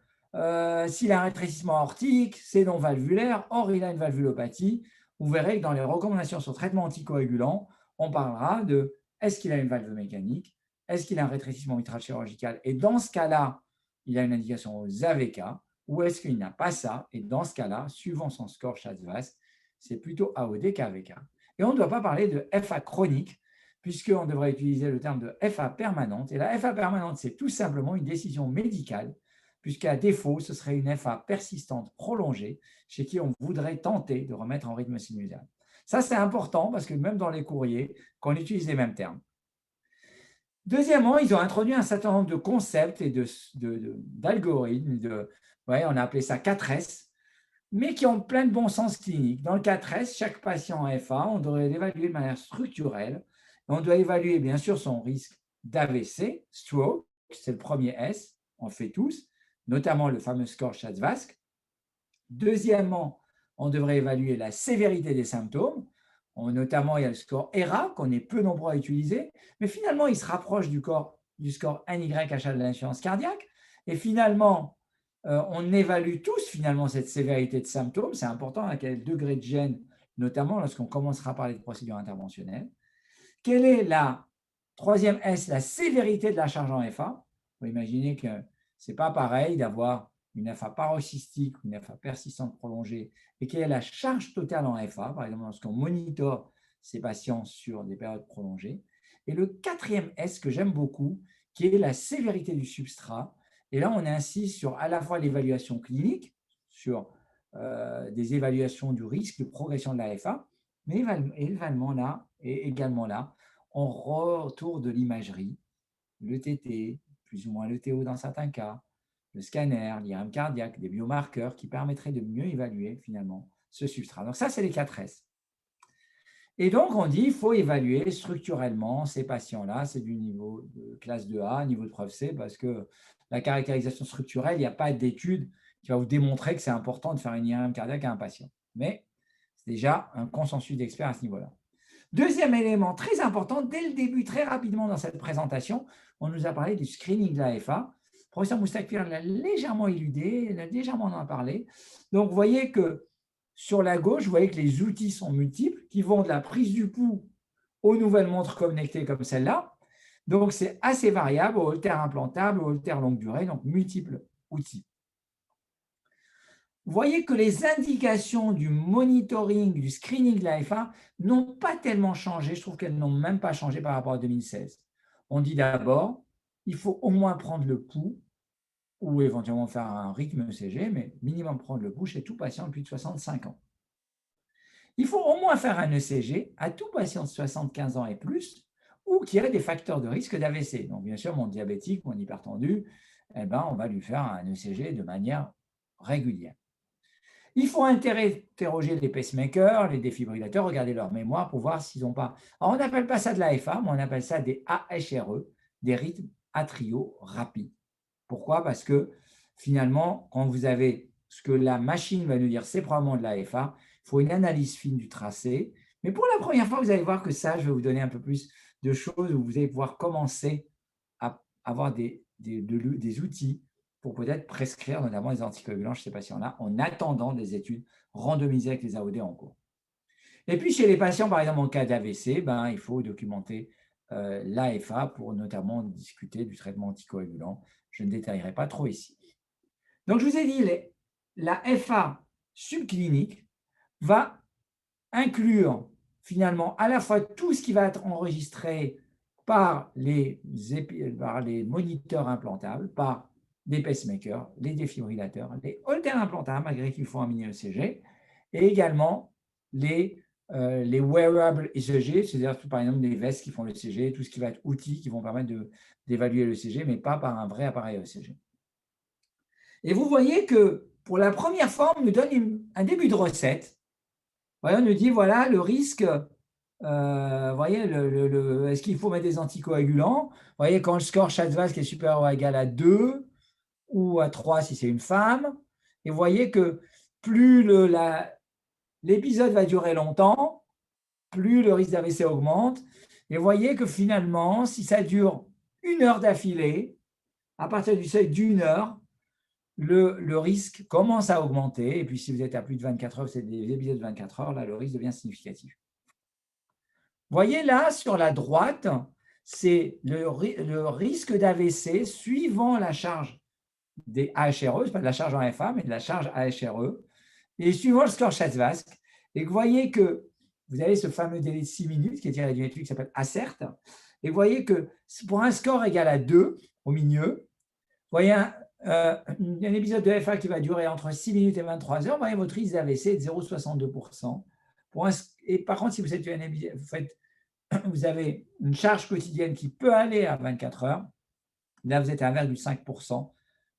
[SPEAKER 4] s'il a un rétrécissement aortique, c'est non valvulaire, or il a une valvulopathie. Vous verrez que dans les recommandations sur traitement anticoagulant, on parlera de est-ce qu'il a une valve mécanique, est-ce qu'il a un rétrécissement mitral chirurgical, et dans ce cas-là, il a une indication aux AVK, ou est-ce qu'il n'a pas ça, et dans ce cas-là, suivant son score CHA2-VASc, c'est plutôt AOD qu'AVK. Et on ne doit pas parler de FA chronique, puisqu'on devrait utiliser le terme de FA permanente. Et la FA permanente, c'est tout simplement une décision médicale, puisqu'à défaut, ce serait une FA persistante prolongée, chez qui on voudrait tenter de remettre en rythme sinusal. Ça, c'est important, parce que même dans les courriers, qu'on utilise les mêmes termes. Deuxièmement, ils ont introduit un certain nombre de concepts et d'algorithmes, on a appelé ça 4S, mais qui ont plein de bon sens clinique. Dans le 4S, chaque patient en FA, on devrait l'évaluer de manière structurelle. On doit évaluer bien sûr son risque d'AVC, stroke, c'est le premier S, on le fait tous, notamment le fameux score CHA2-VASc. Deuxièmement, on devrait évaluer la sévérité des symptômes. Notamment, il y a le score ERA qu'on est peu nombreux à utiliser, mais finalement, il se rapproche du score NYHA de l'insuffisance cardiaque. Et finalement, on évalue tous finalement cette sévérité de symptômes. C'est important à quel degré de gêne, notamment lorsqu'on commencera à parler de procédures interventionnelles. Quelle est la troisième S, la sévérité de la charge en FA? Vous imaginez que ce n'est pas pareil d'avoir une FA paroxystique ou une FA persistante prolongée, et quelle est la charge totale en FA, par exemple lorsqu'on monitore ces patients sur des périodes prolongées. Et le quatrième S que j'aime beaucoup, qui est la sévérité du substrat. Et là, on insiste sur à la fois l'évaluation clinique, sur des évaluations du risque de progression de la FA, mais également là, on retourne de l'imagerie, le TT, plus ou moins le TO dans certains cas, le scanner, l'IRM cardiaque, des biomarqueurs qui permettraient de mieux évaluer finalement ce substrat. Donc ça, c'est les 4S. Et donc, on dit qu'il faut évaluer structurellement ces patients-là. C'est du niveau de classe 2A, niveau de preuve C, parce que la caractérisation structurelle, il n'y a pas d'étude qui va vous démontrer que c'est important de faire une IRM cardiaque à un patient. Mais c'est déjà un consensus d'experts à ce niveau-là. Deuxième élément très important, dès le début, très rapidement dans cette présentation, on nous a parlé du screening de la FA. Le professeur Moustakfir l'a légèrement éludé, légèrement en a parlé. Donc, vous voyez que sur la gauche, vous voyez que les outils sont multiples, qui vont de la prise du pouls aux nouvelles montres connectées comme celle-là. Donc, c'est assez variable, au holter implantable, au holter longue durée, donc multiples outils. Vous voyez que les indications du monitoring, du screening de la FA n'ont pas tellement changé. Je trouve qu'elles n'ont même pas changé par rapport à 2016. On dit d'abord, il faut au moins prendre le pouls ou éventuellement faire un rythme ECG, mais minimum prendre le pouls chez tout patient de plus de 65 ans. Il faut au moins faire un ECG à tout patient de 75 ans et plus ou qui a des facteurs de risque d'AVC. Donc, bien sûr, mon diabétique, mon hypertendu, on va lui faire un ECG de manière régulière. Il faut interroger les pacemakers, les défibrillateurs, regarder leur mémoire pour voir s'ils n'ont pas… Alors, on n'appelle pas ça de l'AFA, mais on appelle ça des AHRE, des rythmes atriaux rapides. Pourquoi? Parce que finalement, quand vous avez ce que la machine va nous dire, c'est probablement de l'AFA, il faut une analyse fine du tracé. Mais pour la première fois, vous allez voir que ça, je vais vous donner un peu plus de choses où vous allez pouvoir commencer à avoir des outils pour peut-être prescrire notamment les anticoagulants, je ne sais pas si on a, en attendant des études randomisées avec les AOD en cours. Et puis, chez les patients, par exemple, en cas d'AVC, il faut documenter l'AFA pour notamment discuter du traitement anticoagulant. Je ne détaillerai pas trop ici. Donc, je vous ai dit, la FA subclinique va inclure finalement à la fois tout ce qui va être enregistré par les moniteurs implantables, par les pacemakers, les défibrillateurs, les haltères implantables, malgré qu'ils font un mini-ECG, et également les wearable ECG, c'est-à-dire par exemple les vestes qui font l'ECG, tout ce qui va être outils qui vont permettre d'évaluer l'ECG, mais pas par un vrai appareil ECG. Et vous voyez que pour la première fois, on nous donne un début de recette. On nous dit, voilà, le risque, voyez, est-ce qu'il faut mettre des anticoagulants? Vous voyez, quand le score Schwartz-Wask est supérieur ou égal à 2 ou à 3 si c'est une femme, et vous voyez que plus l'épisode va durer longtemps, plus le risque d'AVC augmente. Et vous voyez que finalement, si ça dure 1 heure d'affilée, à partir du seuil d'1 heure, le risque commence à augmenter. Et puis, si vous êtes à plus de 24 heures, c'est des épisodes de 24 heures, là, le risque devient significatif. Vous voyez là, sur la droite, c'est le risque d'AVC suivant la charge des AHRE, ce n'est pas de la charge en FA, mais de la charge AHRE, et suivant le score Schwartz-Wask. Et vous voyez que vous avez ce fameux délai de 6 minutes qui est tiré d'une étude qui s'appelle ACERT. Et vous voyez que pour un score égal à 2 au milieu, vous voyez un épisode de FA qui va durer entre 6 minutes et 23 heures, vous voyez votre risque d'AVC est de 0,62%. Et par contre, si vous vous avez une charge quotidienne qui peut aller à 24 heures, là vous êtes à 1,5%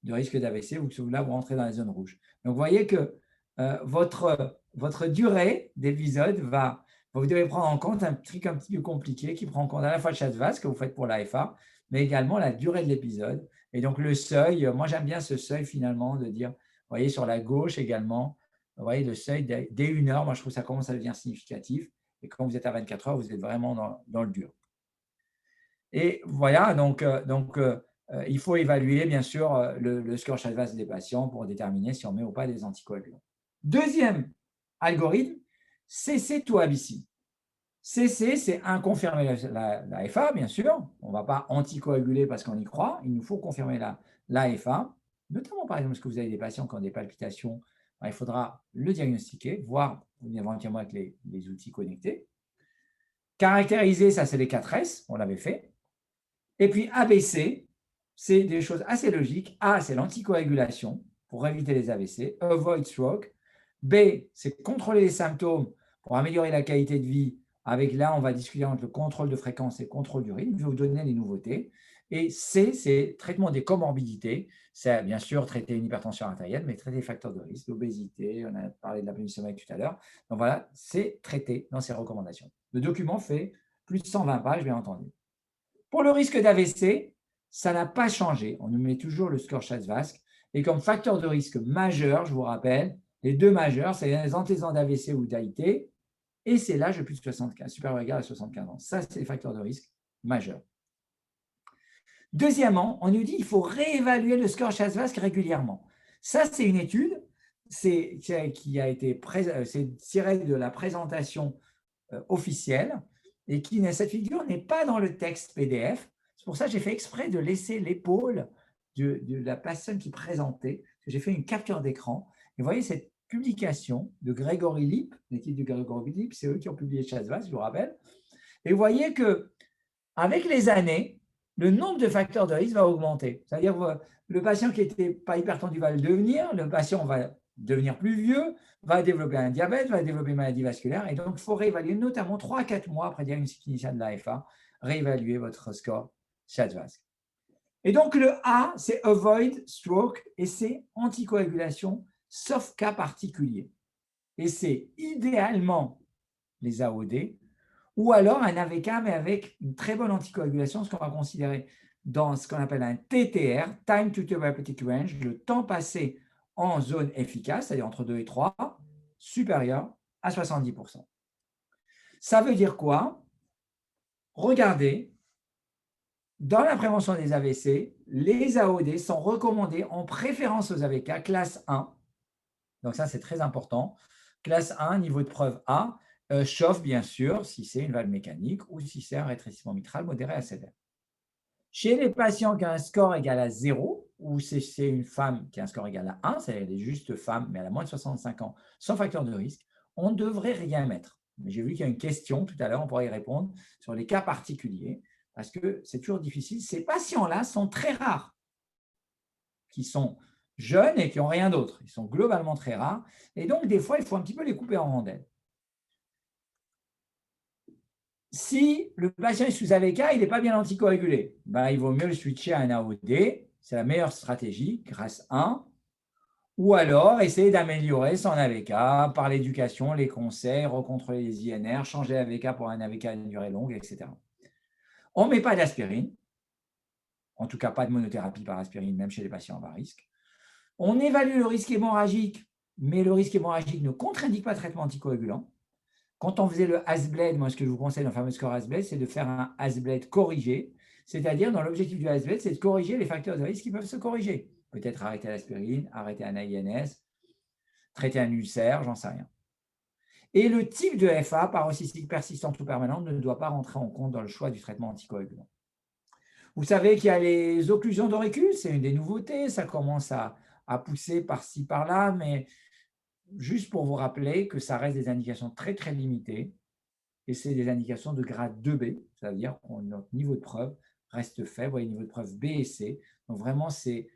[SPEAKER 4] de risque d'AVC, là vous rentrez dans la zone rouge. Donc vous voyez que votre durée d'épisode vous devez prendre en compte un truc un petit peu compliqué qui prend en compte à la fois le Schwartz-Wask que vous faites pour l'AFA, mais également la durée de l'épisode. Et donc le seuil, moi j'aime bien ce seuil finalement de dire, vous voyez sur la gauche également, vous voyez le seuil dès 1 heure, moi je trouve que ça commence à devenir significatif. Et quand vous êtes à 24 heures, vous êtes vraiment dans le dur. Et voilà, donc il faut évaluer bien sûr le score Schwartz-Wask des patients pour déterminer si on met ou pas des anticoagulants. Deuxième algorithme, CC to ABC. CC, c'est confirmer la FA, bien sûr. On ne va pas anticoaguler parce qu'on y croit. Il nous faut confirmer la FA, notamment par exemple, parce que vous avez des patients qui ont des palpitations, il faudra le diagnostiquer, voir éventuellement avec les outils connectés. Caractériser, ça c'est les 4S, on l'avait fait. Et puis ABC, c'est des choses assez logiques. A, c'est l'anticoagulation pour éviter les AVC, avoid stroke. B, c'est contrôler les symptômes pour améliorer la qualité de vie. Avec là, on va discuter entre le contrôle de fréquence et le contrôle du rythme. Je vais vous donner les nouveautés. Et C, c'est traitement des comorbidités. C'est bien sûr traiter une hypertension artérielle, mais traiter les facteurs de risque, l'obésité, on a parlé de l'apnée du sommeil tout à l'heure. Donc voilà, c'est traité dans ces recommandations. Le document fait plus de 120 pages, bien entendu. Pour le risque d'AVC, ça n'a pas changé. On nous met toujours le score Schwartz-Wask. Et comme facteur de risque majeur, je vous rappelle, les deux majeurs, c'est les antécédents d'AVC ou d'AIT, et c'est l'âge de plus de 75, supérieur ou égal à 75 ans. Ça, c'est les facteurs de risque majeurs. Deuxièmement, on nous dit qu'il faut réévaluer le score Schwartz-Wask régulièrement. Ça, c'est une étude qui a été tirée de la présentation officielle et cette figure n'est pas dans le texte PDF. C'est pour ça que j'ai fait exprès de laisser l'épaule de la personne qui présentait. J'ai fait une capture d'écran. Et vous voyez cette publication de Gregory Lipp, l'équipe de Gregory Lipp, c'est eux qui ont publié Schwartz-Wask, je vous rappelle. Et vous voyez qu'avec les années, le nombre de facteurs de risque va augmenter. C'est-à-dire que le patient qui n'était pas hypertendu va le devenir, le patient va devenir plus vieux, va développer un diabète, va développer une maladie vasculaire. Et donc, il faut réévaluer, notamment 3 à 4 mois après diagnostic initial de l'AFA, réévaluer votre score Schwartz-Wask. Et donc, le A, c'est avoid stroke et c'est anticoagulation sauf cas particulier. Et c'est idéalement les AOD, ou alors un AVK, mais avec une très bonne anticoagulation, ce qu'on va considérer dans ce qu'on appelle un TTR, Time to Therapeutic Range, le temps passé en zone efficace, c'est-à-dire entre 2 et 3, supérieur à 70%. Ça veut dire quoi? Regardez, dans la prévention des AVC, les AOD sont recommandés en préférence aux AVK classe 1. Donc ça, c'est très important. Classe 1, niveau de preuve A, chauffe bien sûr si c'est une valve mécanique ou si c'est un rétrécissement mitral modéré à sévère. Chez les patients qui ont un score égal à 0, ou c'est une femme qui a un score égal à 1, c'est-à-dire elle est juste femme, mais elle a moins de 65 ans, sans facteur de risque, on ne devrait rien mettre. Mais j'ai vu qu'il y a une question tout à l'heure, on pourrait y répondre sur les cas particuliers, parce que c'est toujours difficile. Ces patients-là sont très rares, qui sont jeunes et qui n'ont rien d'autre. Ils sont globalement très rares. Et donc, des fois, il faut un petit peu les couper en rondelles. Si le patient est sous AVK, il n'est pas bien anticoagulé, ben, il vaut mieux le switcher à un AOD. C'est la meilleure stratégie, grâce 1. Ou alors, essayer d'améliorer son AVK par l'éducation, les conseils, recontrôler les INR, changer l'AVK pour un AVK à durée longue, etc. On ne met pas d'aspirine. En tout cas, pas de monothérapie par aspirine, même chez les patients à bas risque. On évalue le risque hémorragique, mais le risque hémorragique ne contre-indique pas traitement anticoagulant. Quand on faisait le Hasbled, moi, ce que je vous conseille dans le fameux score Hasbled, c'est de faire un Hasbled corrigé. C'est-à-dire, dans l'objectif du Hasbled, c'est de corriger les facteurs de risque qui peuvent se corriger. Peut-être arrêter l'aspirine, arrêter un AINS, traiter un ulcère, j'en sais rien. Et le type de FA, paroxystique persistante ou permanente, ne doit pas rentrer en compte dans le choix du traitement anticoagulant. Vous savez qu'il y a les occlusions d'auricules, c'est une des nouveautés, ça commence à pousser par-ci, par-là, mais juste pour vous rappeler que ça reste des indications très, très limitées et c'est des indications de grade 2B, c'est-à-dire que notre niveau de preuve reste faible, vous voyez, niveau de preuve B et C. Donc vraiment, c'est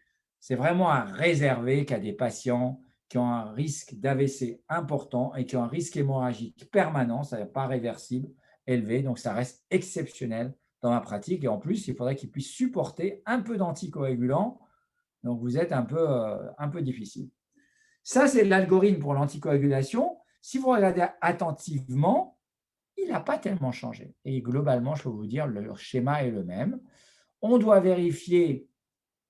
[SPEAKER 4] vraiment à réserver qu'à des patients qui ont un risque d'AVC important et qui ont un risque hémorragique permanent, c'est-à-dire pas réversible, élevé. Donc ça reste exceptionnel dans ma pratique. Et en plus, il faudrait qu'ils puissent supporter un peu d'anticoagulant. Donc vous êtes un peu difficile. Ça, c'est l'algorithme pour l'anticoagulation. Si vous regardez attentivement, il n'a pas tellement changé. Et globalement, je peux vous dire, le schéma est le même. On doit vérifier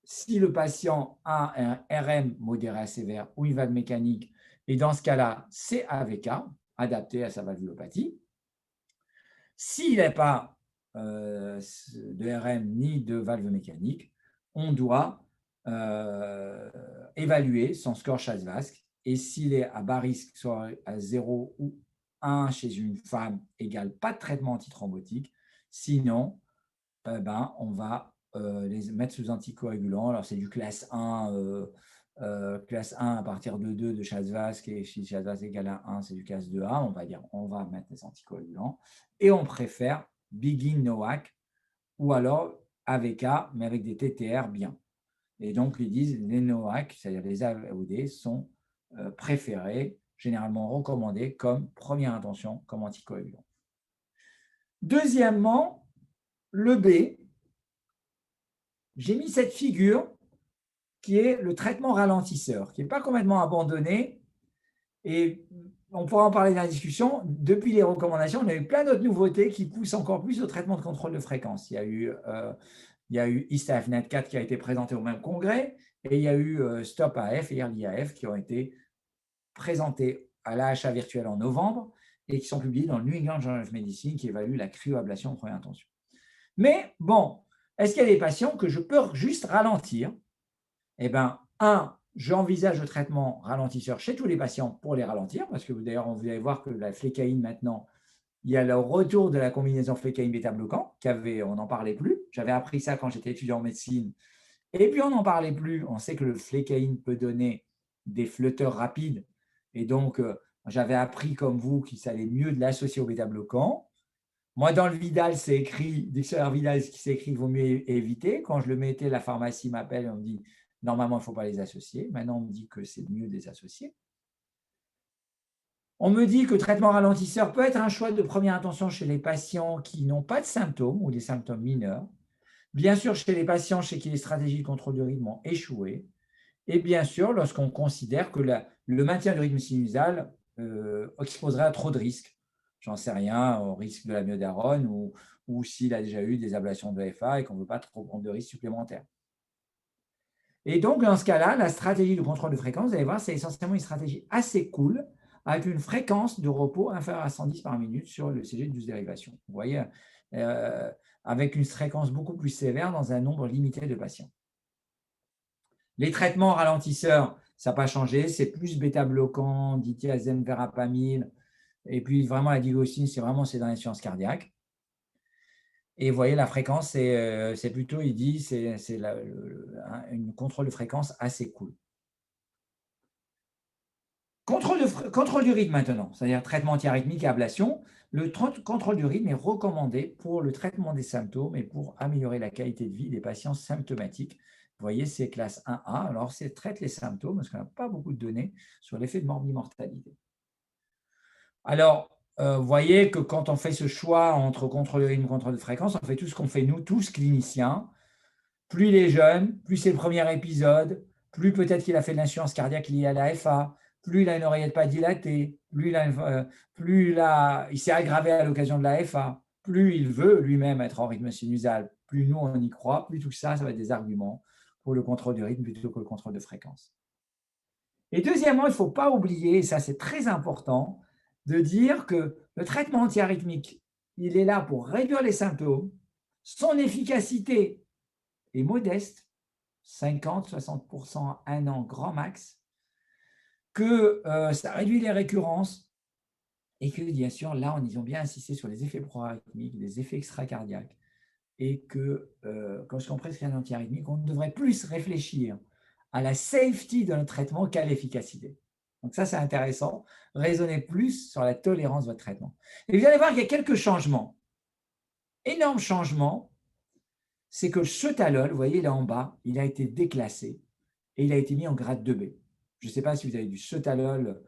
[SPEAKER 4] si le patient a un RM modéré à sévère ou une valve mécanique. Et dans ce cas-là, c'est AVK, adapté à sa valvulopathie. S'il n'a pas de RM ni de valve mécanique, on doit évaluer son score CHA2-VASc et s'il est à bas risque, soit à 0 ou 1 chez une femme, égale pas de traitement antithrombotique. Sinon, on va les mettre sous anticoagulant. Alors, c'est du classe 1 à partir de 2 de CHA2-VASc et si CHA2-VASc égale à 1, c'est du classe 2A. On va dire on va mettre les anticoagulants et on préfère Begin NOAC ou alors AVK, mais avec des TTR bien. Et donc, ils disent les NOAC, c'est-à-dire les AOD, sont préférés, généralement recommandés comme première intention, comme anticoagulant. Deuxièmement, le B, j'ai mis cette figure qui est le traitement ralentisseur, qui n'est pas complètement abandonné. Et on pourra en parler dans la discussion. Depuis les recommandations, on a eu plein d'autres nouveautés qui poussent encore plus au traitement de contrôle de fréquence. Il y a eu ISTAFnet 4 qui a été présenté au même congrès et il y a eu Stop AF et Early AF qui ont été présentés à l'AHA virtuel en novembre et qui sont publiés dans le New England Journal of Medicine qui évalue la cryoablation en première intention. Mais bon, est-ce qu'il y a des patients que je peux juste ralentir? Eh bien, j'envisage le traitement ralentisseur chez tous les patients pour les ralentir, parce que d'ailleurs, vous allez voir que la flécaïne maintenant, il y a le retour de la combinaison flécaïne bêta-bloquant, on n'en parlait plus. J'avais appris ça quand j'étais étudiant en médecine. Et puis, on n'en parlait plus. On sait que le flécaïne peut donner des flotteurs rapides. Et donc, j'avais appris comme vous qu'il s'allait mieux de l'associer au bêta-bloquant. Moi, dans le Vidal, c'est écrit, dictionnaire Vidal, ce qui s'écrit, il vaut mieux éviter. Quand je le mettais, la pharmacie m'appelle et on me dit, normalement, il ne faut pas les associer. Maintenant, on me dit que c'est mieux de les associer. On me dit que le traitement ralentisseur peut être un choix de première intention chez les patients qui n'ont pas de symptômes ou des symptômes mineurs. Bien sûr, chez les patients chez qui les stratégies de contrôle du rythme ont échoué. Et bien sûr, lorsqu'on considère que le maintien du rythme sinusal exposerait à trop de risques. J'en sais rien, au risque de l'amiodarone ou s'il a déjà eu des ablations de FA et qu'on ne veut pas trop prendre de risques supplémentaires. Et donc, dans ce cas-là, la stratégie de contrôle de fréquence, vous allez voir, c'est essentiellement une stratégie assez cool avec une fréquence de repos inférieure à 110 par minute sur le CG de 12 dérivations. Vous voyez, avec une fréquence beaucoup plus sévère dans un nombre limité de patients. Les traitements ralentisseurs, ça n'a pas changé, c'est plus bêta-bloquant, dithiazène, verapamil, et puis vraiment la digoxine, c'est dans l'insuffisance cardiaque. Et vous voyez, la fréquence, c'est plutôt, il dit, c'est une contrôle de fréquence assez cool. Contrôle du rythme maintenant, c'est-à-dire traitement antiarythmique et ablation. Le contrôle du rythme est recommandé pour le traitement des symptômes et pour améliorer la qualité de vie des patients symptomatiques. Vous voyez, c'est classe 1A. Alors, c'est traite les symptômes parce qu'on n'a pas beaucoup de données sur l'effet de morbimortalité. Alors, vous voyez que quand on fait ce choix entre contrôle de rythme et contrôle de fréquence, on fait tout ce qu'on fait nous, tous cliniciens. Plus il est jeune, plus c'est le premier épisode, plus peut-être qu'il a fait de l'insuffisance cardiaque liée à la FA, plus il a une oreillette pas dilatée, plus il s'est aggravé à l'occasion de la FA, plus il veut lui-même être en rythme sinusal, plus nous on y croit, plus tout ça, ça va être des arguments pour le contrôle du rythme plutôt que le contrôle de fréquence. Et deuxièmement, il ne faut pas oublier, et ça c'est très important, de dire que le traitement antiarythmique, il est là pour réduire les symptômes, son efficacité est modeste, 50-60%, 1 an grand max, que ça réduit les récurrences et que bien sûr, là, ils ont bien insisté sur les effets proarythmiques, les effets extracardiaques et que quand on prescrit un antiarythmique, on devrait plus réfléchir à la safety de notre traitement qu'à l'efficacité. Donc ça, c'est intéressant. Raisonnez plus sur la tolérance de votre traitement. Et vous allez voir qu'il y a quelques changements. Énorme changement, c'est que le sotalol, vous voyez là en bas, il a été déclassé et il a été mis en grade 2B. Je ne sais pas si vous avez du sotalol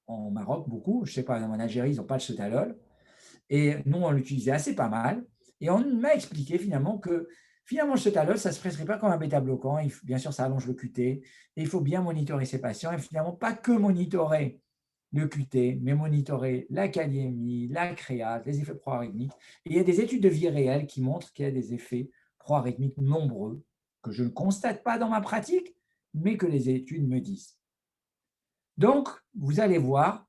[SPEAKER 4] en Maroc, beaucoup. Je ne sais pas, en Algérie, ils n'ont pas de sotalol. Et nous, on l'utilisait assez pas mal. Et on m'a expliqué finalement que le sotalol, ça ne se prescrit pas comme un bêta-bloquant. Bien sûr, ça allonge le QT. Et il faut bien monitorer ces patients. Et finalement, pas que monitorer le QT, mais monitorer la kaliémie, la créate, les effets proarythmiques. Et il y a des études de vie réelle qui montrent qu'il y a des effets proarythmiques nombreux que je ne constate pas dans ma pratique, mais que les études me disent. Donc, vous allez voir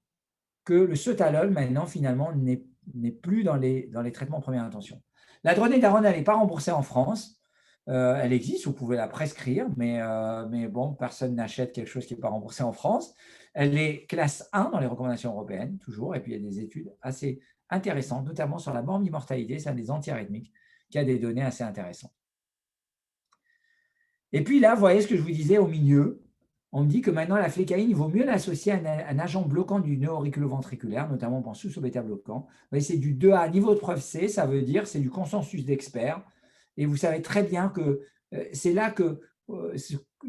[SPEAKER 4] que le sotalol, maintenant, finalement, n'est plus dans les traitements en première intention. La dronédarone, elle n'est pas remboursée en France. Elle existe, vous pouvez la prescrire, mais bon, personne n'achète quelque chose qui n'est pas remboursé en France. Elle est classe 1 dans les recommandations européennes, toujours, et puis il y a des études assez intéressantes, notamment sur la morbimortalité, c'est un des antiarythmiques, qui a des données assez intéressantes. Et puis là, vous voyez ce que je vous disais au milieu, on me dit que maintenant la flécaïne, il vaut mieux l'associer à un agent bloquant du nœud auriculoventriculaire, notamment pour sous-bêta-bloquant. C'est du 2A, niveau de preuve C, ça veut dire c'est du consensus d'experts. Et vous savez très bien que c'est là qu'il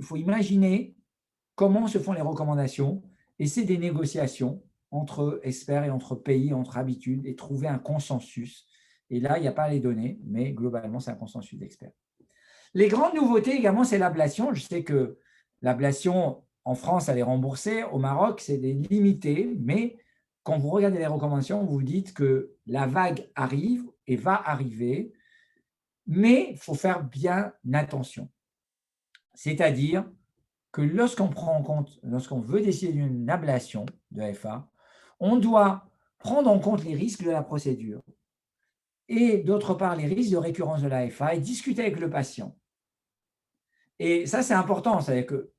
[SPEAKER 4] faut imaginer comment se font les recommandations. Et c'est des négociations entre experts et entre pays, entre habitudes, et trouver un consensus. Et là, il n'y a pas les données, mais globalement, c'est un consensus d'experts. Les grandes nouveautés également, c'est l'ablation. Je sais que l'ablation, en France, elle est remboursée. Au Maroc, c'est limité. Mais quand vous regardez les recommandations, vous dites que la vague arrive et va arriver. Mais il faut faire bien attention. C'est-à-dire que lorsqu'on prend en compte, lorsqu'on veut décider d'une ablation de FA, on doit prendre en compte les risques de la procédure et d'autre part les risques de récurrence de la FA et discuter avec le patient. Et ça, c'est important. C'est-à-dire que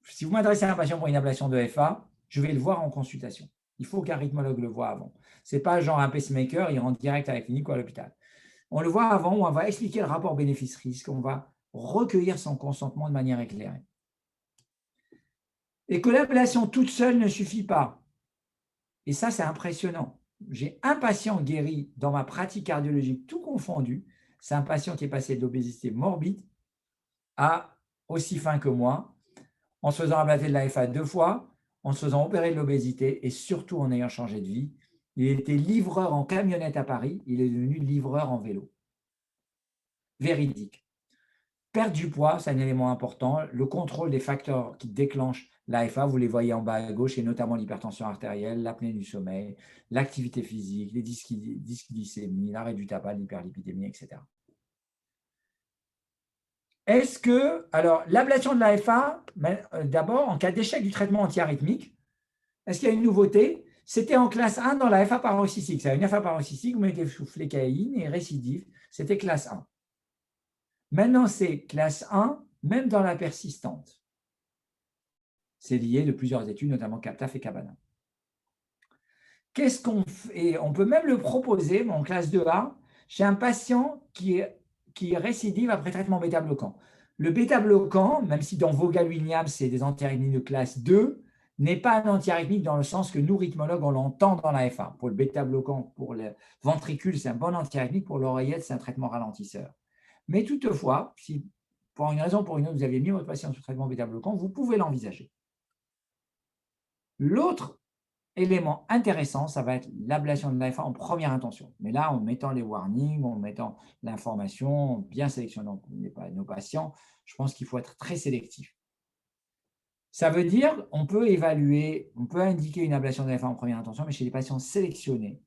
[SPEAKER 4] si vous m'adressez à un patient pour une ablation de FA, je vais le voir en consultation. Il faut qu'un rythmologue le voie avant. Ce n'est pas genre un pacemaker, il rentre direct à la clinique ou à l'hôpital. On le voit avant, on va expliquer le rapport bénéfice-risque, on va recueillir son consentement de manière éclairée. Et que l'ablation toute seule ne suffit pas. Et ça, c'est impressionnant. J'ai un patient guéri dans ma pratique cardiologique, tout confondu. C'est un patient qui est passé de l'obésité morbide à aussi fin que moi, en se faisant ablater de la FA 2 fois, en se faisant opérer de l'obésité et surtout en ayant changé de vie. Il était livreur en camionnette à Paris, il est devenu livreur en vélo. Véridique. Perte du poids, c'est un élément important. Le contrôle des facteurs qui déclenchent l'AFA, vous les voyez en bas à gauche, et notamment l'hypertension artérielle, l'apnée du sommeil, l'activité physique, les dysglycémies, l'arrêt du tabac, l'hyperlipidémie, etc. Est-ce que, alors, l'ablation de l'AFA, d'abord, en cas d'échec du traitement antiarythmique, est-ce qu'il y a une nouveauté? C'était en classe 1 dans la FA paroxystique. C'est une FA paroxystique, vous mettez sous flécaïne et récidive, c'était classe 1. Maintenant, c'est classe 1, même dans la persistante. C'est lié de plusieurs études, notamment CAPTAF et Cabana. Qu'est-ce qu'on fait? Et on peut même le proposer en classe 2A chez un patient qui récidive après traitement bêta-bloquant. Le bêta-bloquant, même si dans Vaughan-Williams, c'est des antiarythmiques de classe 2, n'est pas un antiarythmique dans le sens que nous, rythmologues, on l'entend dans la FA. Pour le bêta-bloquant, pour le ventricule, c'est un bon antiarythmique. Pour l'oreillette, c'est un traitement ralentisseur. Mais toutefois, si pour une raison ou pour une autre, vous avez mis votre patient sous traitement bêta-bloquant, vous pouvez l'envisager. L'autre élément intéressant, ça va être l'ablation de l'AFA en première intention. Mais là, en mettant les warnings, en mettant l'information, bien sélectionnant nos patients, je pense qu'il faut être très sélectif. Ça veut dire on peut évaluer, on peut indiquer une ablation de l'AFA en première intention, mais chez les patients sélectionnés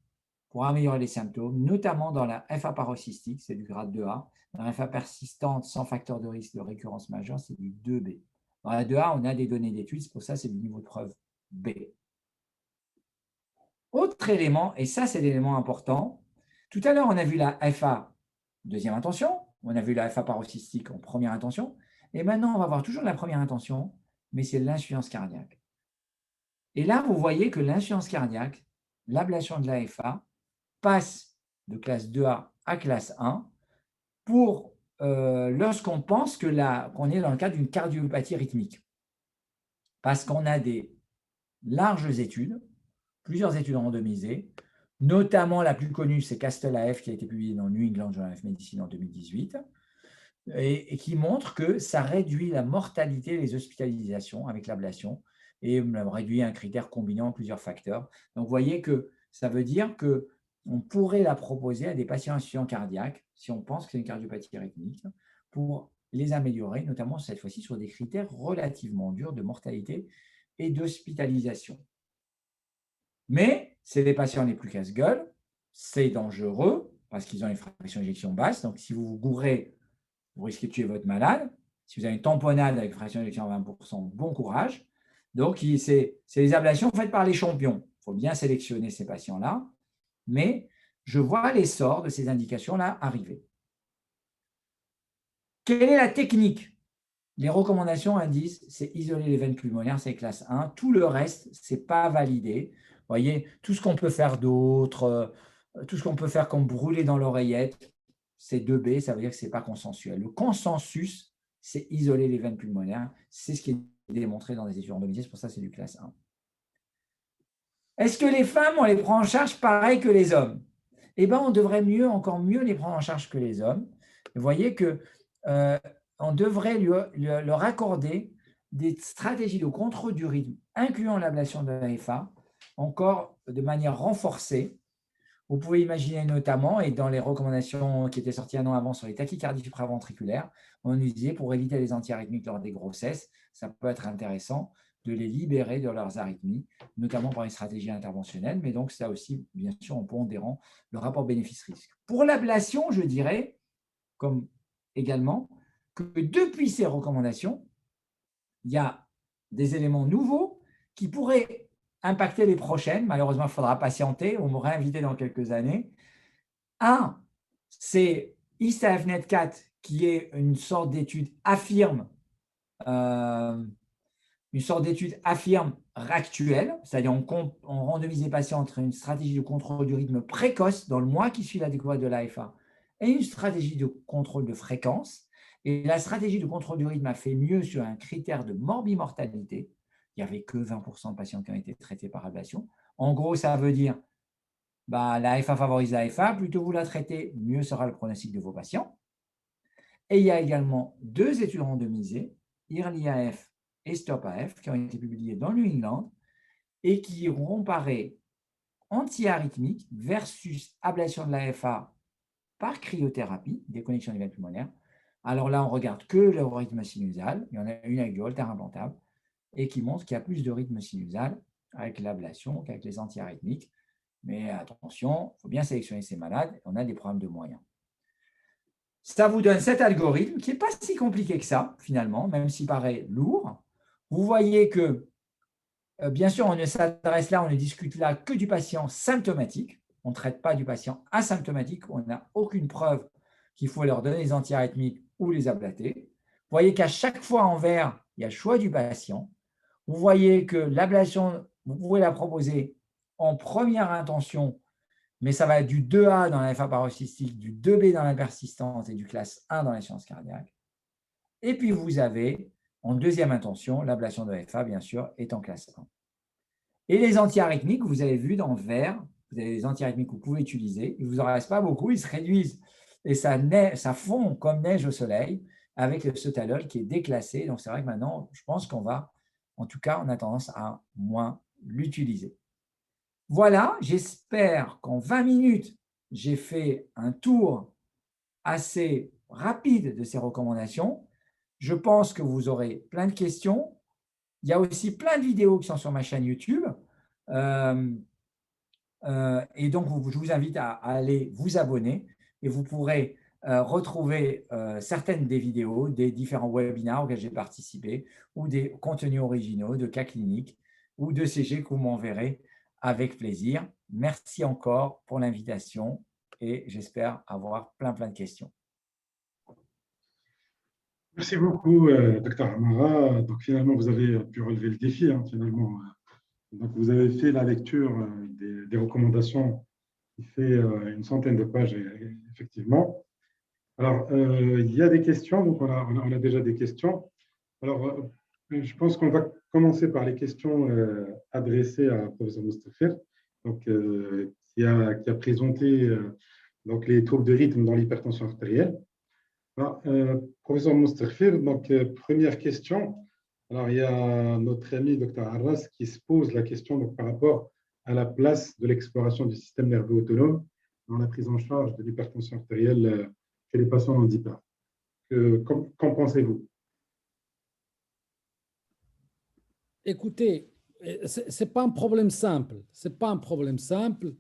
[SPEAKER 4] pour améliorer les symptômes, notamment dans la FA paroxystique, c'est du grade 2A. Dans la FA persistante sans facteur de risque de récurrence majeure, c'est du 2B. Dans la 2A, on a des données d'études, c'est pour ça c'est du niveau de preuve B. Autre élément, et ça c'est l'élément important, tout à l'heure on a vu la FA deuxième intention, on a vu la FA paroxystique en première intention, et maintenant on va voir toujours la première intention, mais c'est l'insuffisance cardiaque. Et là vous voyez que l'insuffisance cardiaque, l'ablation de la FA, passe de classe 2A à classe 1 pour lorsqu'on pense qu'on est dans le cadre d'une cardiopathie rythmique. Parce qu'on a des larges études, plusieurs études randomisées, notamment la plus connue, c'est Castle-AF qui a été publiée dans New England Journal of Medicine en 2018, et qui montre que ça réduit la mortalité et les hospitalisations avec l'ablation, et réduit un critère combinant plusieurs facteurs. Donc, vous voyez que ça veut dire qu'on pourrait la proposer à des patients insuffisants cardiaques, si on pense que c'est une cardiopathie rythmique, pour les améliorer, notamment cette fois-ci sur des critères relativement durs de mortalité et d'hospitalisation. Mais c'est les patients les plus casse-gueule, c'est dangereux parce qu'ils ont une fraction d'éjection basse. Donc, si vous vous gourrez, vous risquez de tuer votre malade. Si vous avez une tamponnade avec fraction d'éjection à 20%, bon courage. Donc, c'est les ablations faites par les champions. Il faut bien sélectionner ces patients-là. Mais je vois l'essor de ces indications-là arriver. Quelle est la technique? Les recommandations indiquent, c'est isoler les veines pulmonaires, c'est classe 1. Tout le reste, ce n'est pas validé. Vous voyez, tout ce qu'on peut faire d'autre, tout ce qu'on peut faire comme brûler dans l'oreillette, c'est 2B, ça veut dire que ce n'est pas consensuel. Le consensus, c'est isoler les veines pulmonaires. C'est ce qui est démontré dans les études randomisées, c'est pour ça que c'est du classe 1. Est-ce que les femmes, on les prend en charge pareil que les hommes? Eh bien, on devrait encore mieux les prendre en charge que les hommes. Vous voyez que on devrait leur accorder des stratégies de contrôle du rythme, incluant l'ablation de la FA, encore de manière renforcée. Vous pouvez imaginer notamment, et dans les recommandations qui étaient sorties un an avant sur les tachycardies supraventriculaires, on nous disait pour éviter les antiarythmiques lors des grossesses, ça peut être intéressant de les libérer de leurs arythmies, notamment par une stratégie interventionnelle, mais donc ça aussi, bien sûr, en pondérant le rapport bénéfice-risque. Pour l'ablation, je dirais, comme également, que depuis ces recommandations, il y a des éléments nouveaux qui pourraient impacter les prochaines. Malheureusement, il faudra patienter. On m'aura invité dans quelques années. Un, c'est ISAFNet4, qui est une sorte d'étude affirme, actuelle, c'est-à-dire on randomise les patients entre une stratégie de contrôle du rythme précoce dans le mois qui suit la découverte de l'AFA et une stratégie de contrôle de fréquence. Et la stratégie de contrôle du rythme a fait mieux sur un critère de morbimortalité. Il n'y avait que 20% de patients qui ont été traités par ablation. En gros, ça veut dire l'AFA favorise l'AFA, plutôt vous la traitez, mieux sera le pronostic de vos patients. Et il y a également 2 études randomisées, EARLY-AF et STOP-AF, qui ont été publiées dans New England et qui ont comparé antiarythmique versus ablation de l'AFA par cryothérapie, déconnexion des veines pulmonaires, Alors là, on regarde que le rythme sinusal. Il y en a une avec du Holter implantable et qui montre qu'il y a plus de rythme sinusal avec l'ablation qu'avec les antiarythmiques. Mais attention, il faut bien sélectionner ces malades. On a des problèmes de moyens. Ça vous donne cet algorithme qui n'est pas si compliqué que ça, finalement, même s'il paraît lourd. Vous voyez que, bien sûr, on ne s'adresse là, on ne discute là que du patient symptomatique. On ne traite pas du patient asymptomatique. On n'a aucune preuve qu'il faut leur donner les antiarythmiques ou les ablater. Vous voyez qu'à chaque fois en vert, il y a le choix du patient. Vous voyez que l'ablation, vous pouvez la proposer en première intention, mais ça va être du 2A dans la FA paroxystique, du 2B dans la persistance et du classe 1 dans l'insuffisance cardiaque. Et puis, vous avez, en deuxième intention, l'ablation de FA, bien sûr, est en classe 1. Et les antiarythmiques, vous avez vu dans le vert, vous avez les antiarythmiques que vous pouvez utiliser. Il ne vous en reste pas beaucoup, ils se réduisent et ça fond comme neige au soleil avec le sotalol qui est déclassé. Donc, c'est vrai que maintenant, je pense qu'on va, en tout cas, on a tendance à moins l'utiliser. Voilà, j'espère qu'en 20 minutes, j'ai fait un tour assez rapide de ces recommandations. Je pense que vous aurez plein de questions. Il y a aussi plein de vidéos qui sont sur ma chaîne YouTube. Et donc, je vous invite à aller vous abonner et vous pourrez retrouver certaines des vidéos des différents webinaires auxquels j'ai participé ou des contenus originaux de cas cliniques ou de CG que vous m'enverrez avec plaisir. Merci encore pour l'invitation et j'espère avoir plein de questions.
[SPEAKER 2] Merci beaucoup, Dr Amara. Donc, finalement, vous avez pu relever le défi, hein, finalement. Donc, vous avez fait la lecture des recommandations qui fait une centaine de pages, effectivement. Alors, il y a des questions, donc on a déjà des questions. Alors, je pense qu'on va commencer par les questions adressées à professeur Moustafir, donc, qui a présenté donc, les troubles de rythme dans l'hypertension artérielle. Alors, professeur Moustafir, donc, première question. Alors, il y a notre ami Dr Arras qui se pose la question donc, par rapport à la place de l'exploration du système nerveux autonome dans la prise en charge de l'hypertension artérielle chez les patients handicapés. Qu'en pensez-vous?
[SPEAKER 3] Écoutez, ce n'est pas un problème simple. C'est pas un problème simple.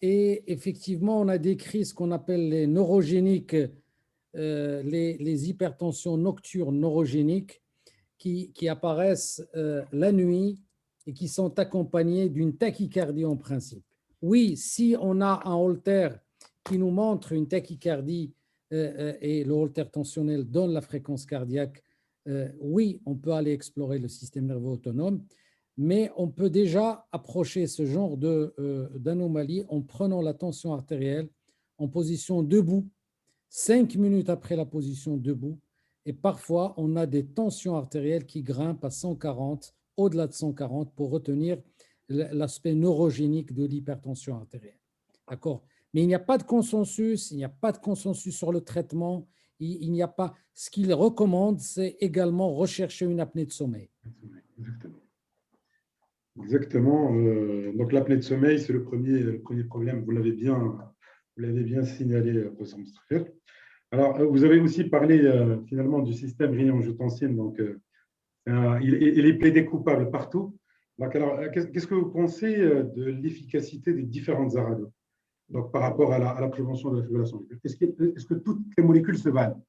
[SPEAKER 3] Et effectivement, on a décrit ce qu'on appelle les neurogéniques, les hypertensions nocturnes neurogéniques qui apparaissent la nuit et qui sont accompagnées d'une tachycardie en principe. Oui, si on a un holter qui nous montre une tachycardie et le holter tensionnel donne la fréquence cardiaque, oui, on peut aller explorer le système nerveux autonome, mais on peut déjà approcher ce genre d'anomalie en prenant la tension artérielle en position debout, 5 minutes après la position debout, et parfois on a des tensions artérielles qui grimpent à 140, au-delà de 140 pour retenir l'aspect neurogénique de l'hypertension artérielle. D'accord ? Mais il n'y a pas de consensus, il n'y a pas de consensus sur le traitement. Il n'y a pas. Ce qu'il recommande, c'est également rechercher une apnée de sommeil.
[SPEAKER 2] Exactement. Donc l'apnée de sommeil, c'est le premier problème. Vous l'avez bien signalé, professeur Moustapha. Alors, vous avez aussi parlé finalement du système rénien-angiotensine. Donc, il est plaidé coupable partout. Donc, alors, qu'est-ce que vous pensez de l'efficacité des différentes ARADO donc, par rapport à la prévention de la fibrillation? Est-ce que toutes les molécules se valent?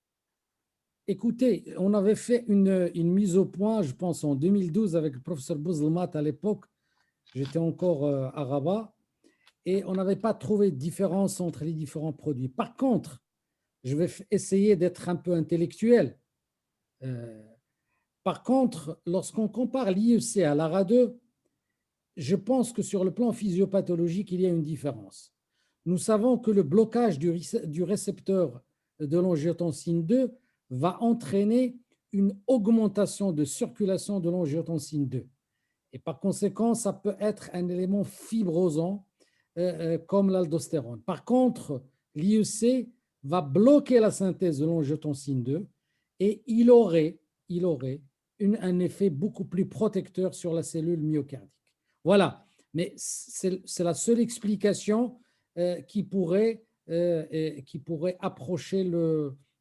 [SPEAKER 3] Écoutez, on avait fait une mise au point, je pense, en 2012 avec le professeur Bouzlmat à l'époque. J'étais encore à Rabat et on n'avait pas trouvé de différence entre les différents produits. Par contre, je vais essayer d'être un peu intellectuel. Par contre, lorsqu'on compare l'IEC à l'ARA2, je pense que sur le plan physiopathologique, il y a une différence. Nous savons que le blocage du récepteur de l'angiotensine 2 va entraîner une augmentation de circulation de l'angiotensine 2. Et par conséquent, ça peut être un élément fibrosant comme l'aldostérone. Par contre, l'IEC va bloquer la synthèse de l'angiotensine 2 et il aurait un effet beaucoup plus protecteur sur la cellule myocardique. Voilà, mais c'est la seule explication qui pourrait approcher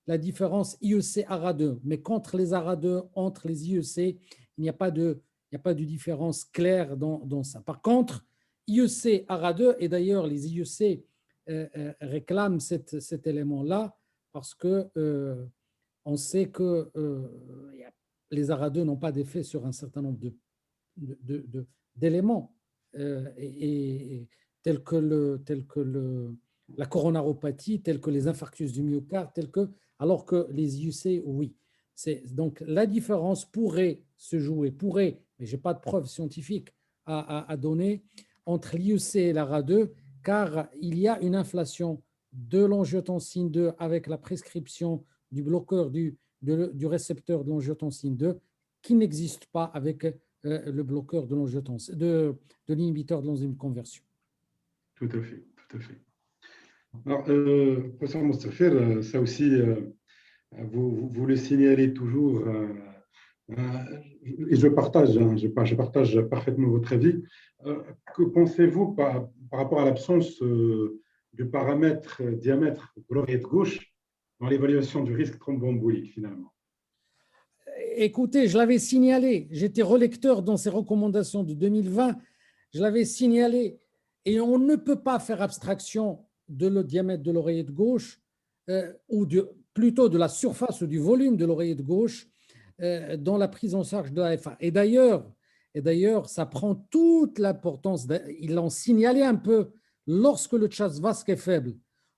[SPEAKER 3] la différence IEC-ARA2. Mais contre les ARA2, entre les IEC, il n'y a pas de différence claire dans ça. Par contre, IEC-ARA2, et d'ailleurs les IEC réclament cet élément-là parce que on sait que les ARA2 n'ont pas d'effet sur un certain nombre d'éléments tels que la coronaropathie, tels que les infarctus du myocarde, alors que les IUC, oui. Donc, la différence pourrait se jouer, mais je n'ai pas de preuves scientifiques à donner, entre l'IUC et l'ARA2, car il y a une inflation de l'angiotensine 2 avec la prescription du bloqueur du récepteur de l'angiotensine 2 qui n'existe pas avec le bloqueur de l'inhibiteur de l'enzyme de conversion.
[SPEAKER 2] Tout à fait, tout à fait. Alors, professeur Mostafir, ça aussi, vous le signalez toujours, et je partage parfaitement votre avis. Que pensez-vous par rapport à l'absence du paramètre diamètre de l'oreillette gauche dans l'évaluation du risque thromboembolique, finalement?
[SPEAKER 3] Écoutez, je l'avais signalé, j'étais relecteur dans ces recommandations de 2020, je l'avais signalé, et on ne peut pas faire abstraction de le diamètre de l'oreillette gauche, plutôt de la surface ou du volume de l'oreillette gauche dans la prise en charge de l'AFA. Et d'ailleurs, ça prend toute l'importance, ils l'ont signalé un peu, lorsque le chasse vasque est faible.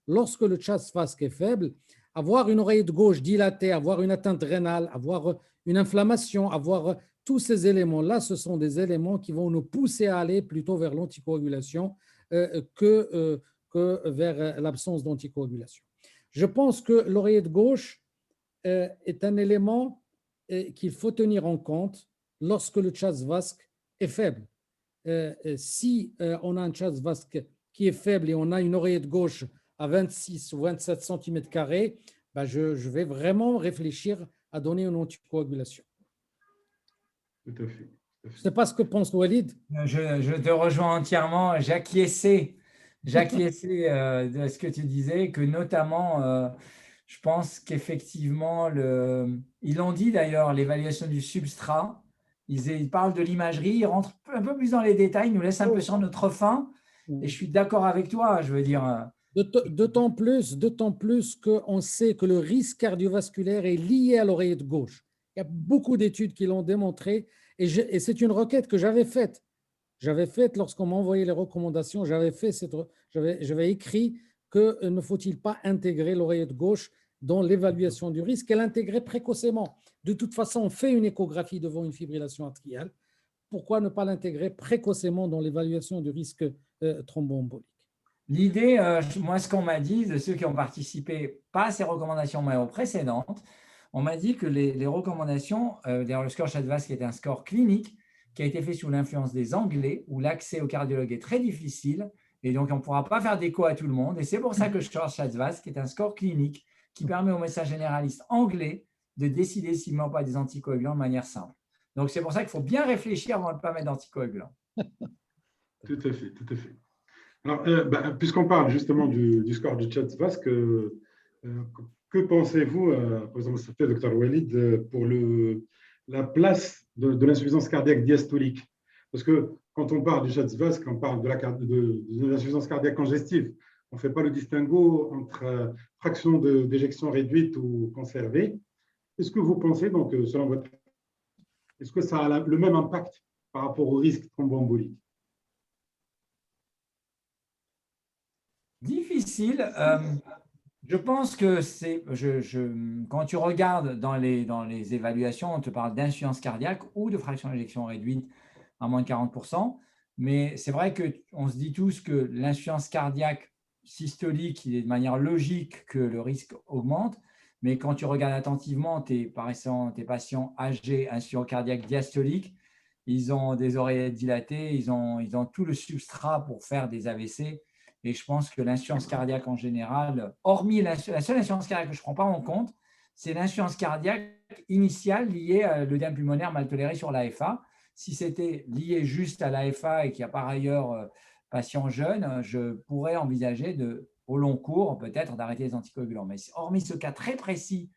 [SPEAKER 3] Lorsque le chasse vasque est faible, avoir une oreillette gauche dilatée, avoir une atteinte rénale, avoir une inflammation, avoir tous ces éléments-là, ce sont des éléments qui vont nous pousser à aller plutôt vers l'anticoagulation que vers l'absence d'anticoagulation. Je pense que l'oreillette gauche est un élément qu'il faut tenir en compte lorsque le chasse vasque est faible. Si on a un chasse vasque qui est faible et on a une oreillette gauche à 26 ou 27 cm², je vais vraiment réfléchir à donner une anticoagulation.
[SPEAKER 2] Tout à fait.
[SPEAKER 3] Je ne sais pas ce que pense Walid.
[SPEAKER 4] Je te rejoins entièrement. J'acquiesçais de ce que tu disais, que notamment, je pense qu'effectivement, ils l'ont dit d'ailleurs, l'évaluation du substrat, ils parlent de l'imagerie, ils rentrent un peu plus dans les détails, ils nous laissent un peu sur notre faim. Et je suis d'accord avec toi, je veux dire.
[SPEAKER 3] D'autant plus qu'on sait que le risque cardiovasculaire est lié à l'oreillette gauche. Il y a beaucoup d'études qui l'ont démontré et c'est une requête que j'avais faite. J'avais faite lorsqu'on m'a envoyé les recommandations, j'avais écrit que ne faut-il pas intégrer l'oreillette gauche dans l'évaluation du risque et l'intégrer précocement. De toute façon, on fait une échographie devant une fibrillation atriale. Pourquoi ne pas l'intégrer précocement dans l'évaluation du risque thromboembolique?
[SPEAKER 4] L'idée, moi, ce qu'on m'a dit de ceux qui ont participé, pas à ces recommandations, mais aux précédentes, on m'a dit que les recommandations, d'ailleurs le score Chasse-Vasque est un score clinique qui a été fait sous l'influence des Anglais, où l'accès au cardiologue est très difficile, et donc on ne pourra pas faire d'écho à tout le monde. Et c'est pour ça que le score Chasse-Vasque est un score clinique qui permet aux médecins généralistes anglais de décider s'ils ne mettent pas des anticoagulants de manière simple. Donc c'est pour ça qu'il faut bien réfléchir avant de ne pas mettre d'anticoagulants.
[SPEAKER 2] Tout à fait, tout à fait. Alors, puisqu'on parle justement du score du Chasse-Vasque, que pensez-vous, professeur Mostafir, docteur Walid, pour la place de l'insuffisance cardiaque diastolique? Parce que quand on parle du Chasse-Vasque, on parle de l'insuffisance cardiaque congestive. On ne fait pas le distinguo entre fraction d'éjection réduite ou conservée. Est-ce que vous pensez, donc, selon votre... Est-ce que ça a le même impact par rapport au risque thromboembolique?
[SPEAKER 4] Difficile. Je pense que quand tu regardes dans les évaluations, on te parle d'insuffisance cardiaque ou de fraction d'éjection réduite à moins de 40%. Mais c'est vrai qu'on se dit tous que l'insuffisance cardiaque systolique, il est de manière logique que le risque augmente. Mais quand tu regardes attentivement tes patients âgés, insuffisance cardiaque diastolique, ils ont des oreillettes dilatées, ils ont tout le substrat pour faire des AVC. Et je pense que l'insuffisance cardiaque en général, hormis la seule insuffisance cardiaque que je ne prends pas en compte, c'est l'insuffisance cardiaque initiale liée à l'œdème pulmonaire mal toléré sur l'AFA. Si c'était lié juste à l'AFA et qu'il y a par ailleurs patient jeune, je pourrais envisager au long cours, peut-être d'arrêter les anticoagulants. Mais hormis ce cas très précis,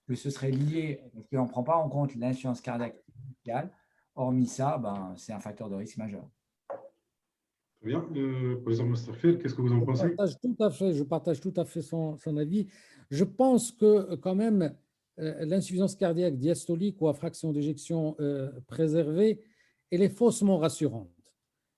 [SPEAKER 4] que ce serait lié, parce qu'on ne prend pas en compte l'insuffisance cardiaque initiale, hormis ça, ben, c'est un facteur de risque majeur.
[SPEAKER 2] Très bien. Professeur Mustafir, qu'est-ce que vous en pensez?
[SPEAKER 3] Je partage tout à fait son avis. Je pense que quand même, l'insuffisance cardiaque diastolique ou à fraction d'éjection préservée, elle est faussement rassurante.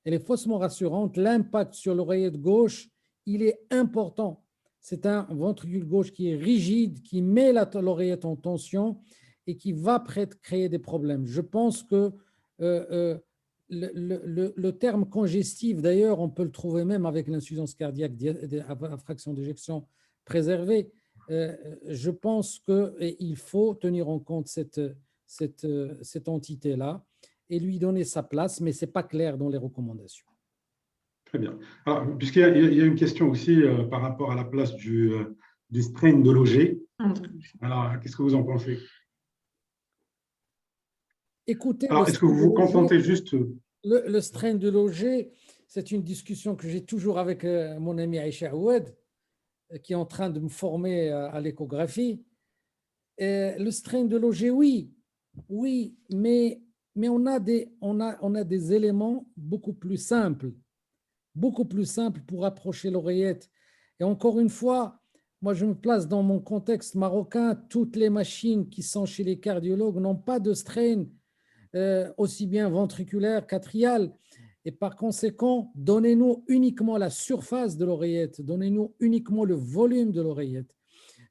[SPEAKER 3] Elle est faussement rassurante. L'impact sur l'oreillette gauche, il est important. C'est un ventricule gauche qui est rigide, qui met l'oreillette en tension et qui va créer des problèmes. Je pense que le terme congestif, d'ailleurs, on peut le trouver même avec l'insuffisance cardiaque à fraction d'éjection préservée. Je pense qu'il faut tenir en compte cette entité-là et lui donner sa place, mais ce n'est pas clair dans les recommandations.
[SPEAKER 2] Très bien. Alors, puisqu'il y a une question aussi par rapport à la place du strain de l'OG. Alors, qu'est-ce que vous en pensez?
[SPEAKER 3] Écoutez,
[SPEAKER 2] alors, est-ce que vous vous contentez juste…
[SPEAKER 3] Le strain de l'OG, c'est une discussion que j'ai toujours avec mon ami Aïcha Oued, qui est en train de me former à l'échographie. Le strain de l'OG, oui, mais on a des éléments beaucoup plus simples pour approcher l'oreillette. Et encore une fois, moi, je me place dans mon contexte marocain. Toutes les machines qui sont chez les cardiologues n'ont pas de strain aussi bien ventriculaire qu'atrial. Et par conséquent, donnez-nous uniquement la surface de l'oreillette, donnez-nous uniquement le volume de l'oreillette.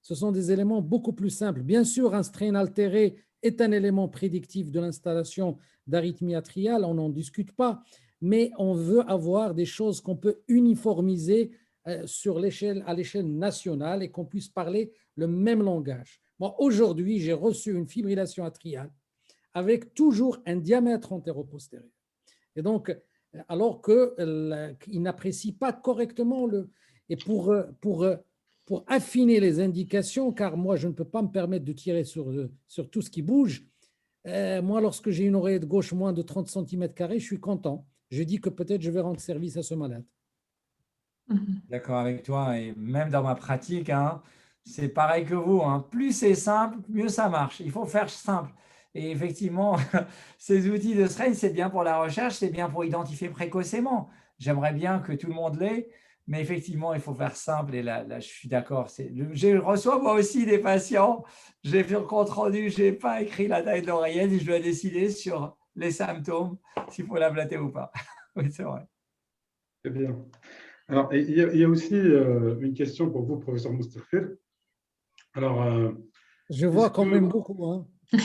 [SPEAKER 3] Ce sont des éléments beaucoup plus simples. Bien sûr, un strain altéré est un élément prédictif de l'installation d'arythmie atriale, on n'en discute pas, mais on veut avoir des choses qu'on peut uniformiser à l'échelle nationale et qu'on puisse parler le même langage. Moi, aujourd'hui, j'ai reçu une fibrillation atriale avec toujours un diamètre antéro-postérieur. Et donc, alors qu'il n'apprécie pas correctement et pour affiner les indications, car moi, je ne peux pas me permettre de tirer sur tout ce qui bouge. Moi, lorsque j'ai une oreillette gauche moins de 30 cm², je suis content. Je dis que peut-être je vais rendre service à ce malade.
[SPEAKER 4] D'accord avec toi. Et même dans ma pratique, hein, c'est pareil que vous. Hein. Plus c'est simple, mieux ça marche. Il faut faire simple. Et effectivement, ces outils de strain, c'est bien pour la recherche, c'est bien pour identifier précocement. J'aimerais bien que tout le monde l'ait, mais effectivement, il faut faire simple. Et là je suis d'accord. Je reçois moi aussi des patients. J'ai fait le compte rendu, je n'ai pas écrit la taille de l'oreillette et je dois décider sur les symptômes, s'il faut l'ablater ou pas. Oui, c'est vrai.
[SPEAKER 2] Très bien. Alors, il y a aussi une question pour vous, professeur Mustafir. Alors,
[SPEAKER 3] je vois quand même beaucoup. Hein.
[SPEAKER 2] Oui,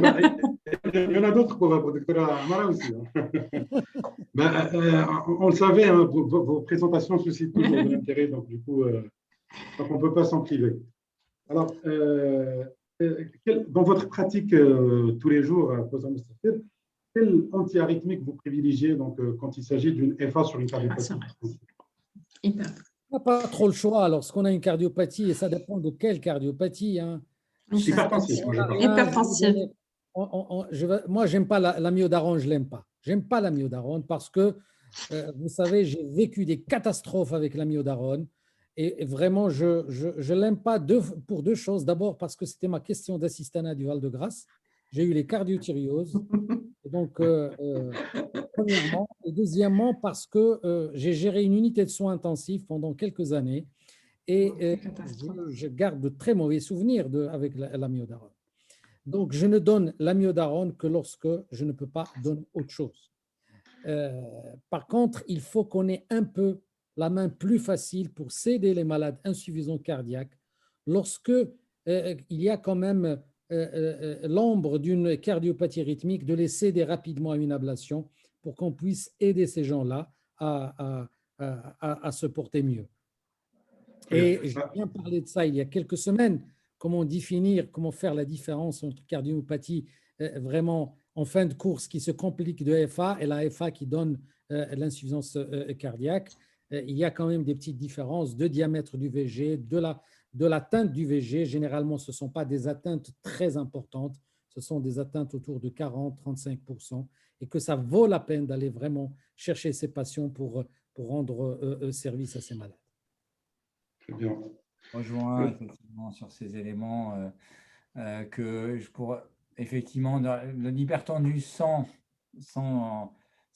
[SPEAKER 2] bah, il y en a d'autres pour le docteur Amara aussi. Hein. On le savait, hein, vos présentations suscitent toujours de l'intérêt, donc du coup, on ne peut pas s'en priver. Alors, dans votre pratique tous les jours, professeur Mustafir, quel antiarythmique vous privilégiez donc, quand il s'agit d'une FA sur une cardiopathie?
[SPEAKER 3] On n'a pas trop le choix lorsqu'on a une cardiopathie, et ça dépend de quelle cardiopathie. Hein.
[SPEAKER 2] Hypertensif, moi je parle.
[SPEAKER 1] Hypertensif.
[SPEAKER 3] Moi, j'aime pas l'amiodarone, je l'aime pas. J'aime pas l'amiodarone parce que, vous savez, j'ai vécu des catastrophes avec l'amiodarone et vraiment, je l'aime pas pour deux choses. D'abord, parce que c'était ma question d'assistanat du Val-de-Grâce. J'ai eu les cardiothyréoses. Et donc, premièrement. Et deuxièmement, parce que j'ai géré une unité de soins intensifs pendant quelques années et je garde de très mauvais souvenirs avec l'amiodarone. Donc, je ne donne l'amiodarone que lorsque je ne peux pas donner autre chose. Par contre, il faut qu'on ait un peu la main plus facile pour s'aider les malades insuffisants cardiaques lorsque il y a quand même l'ombre d'une cardiopathie rythmique, de les céder rapidement à une ablation pour qu'on puisse aider ces gens-là à se porter mieux. Et j'ai bien parlé de ça il y a quelques semaines, comment faire la différence entre cardiopathie vraiment en fin de course qui se complique de FA et la FA qui donne l'insuffisance cardiaque. Il y a quand même des petites différences de diamètre du VG, de l'atteinte du VG. Généralement, ce ne sont pas des atteintes très importantes, ce sont des atteintes autour de 40-35%, et que ça vaut la peine d'aller vraiment chercher ces patients pour rendre service à ces malades.
[SPEAKER 2] Très bien.
[SPEAKER 4] Rejoins effectivement sur ces éléments que je pourrais effectivement l'hypertendu sans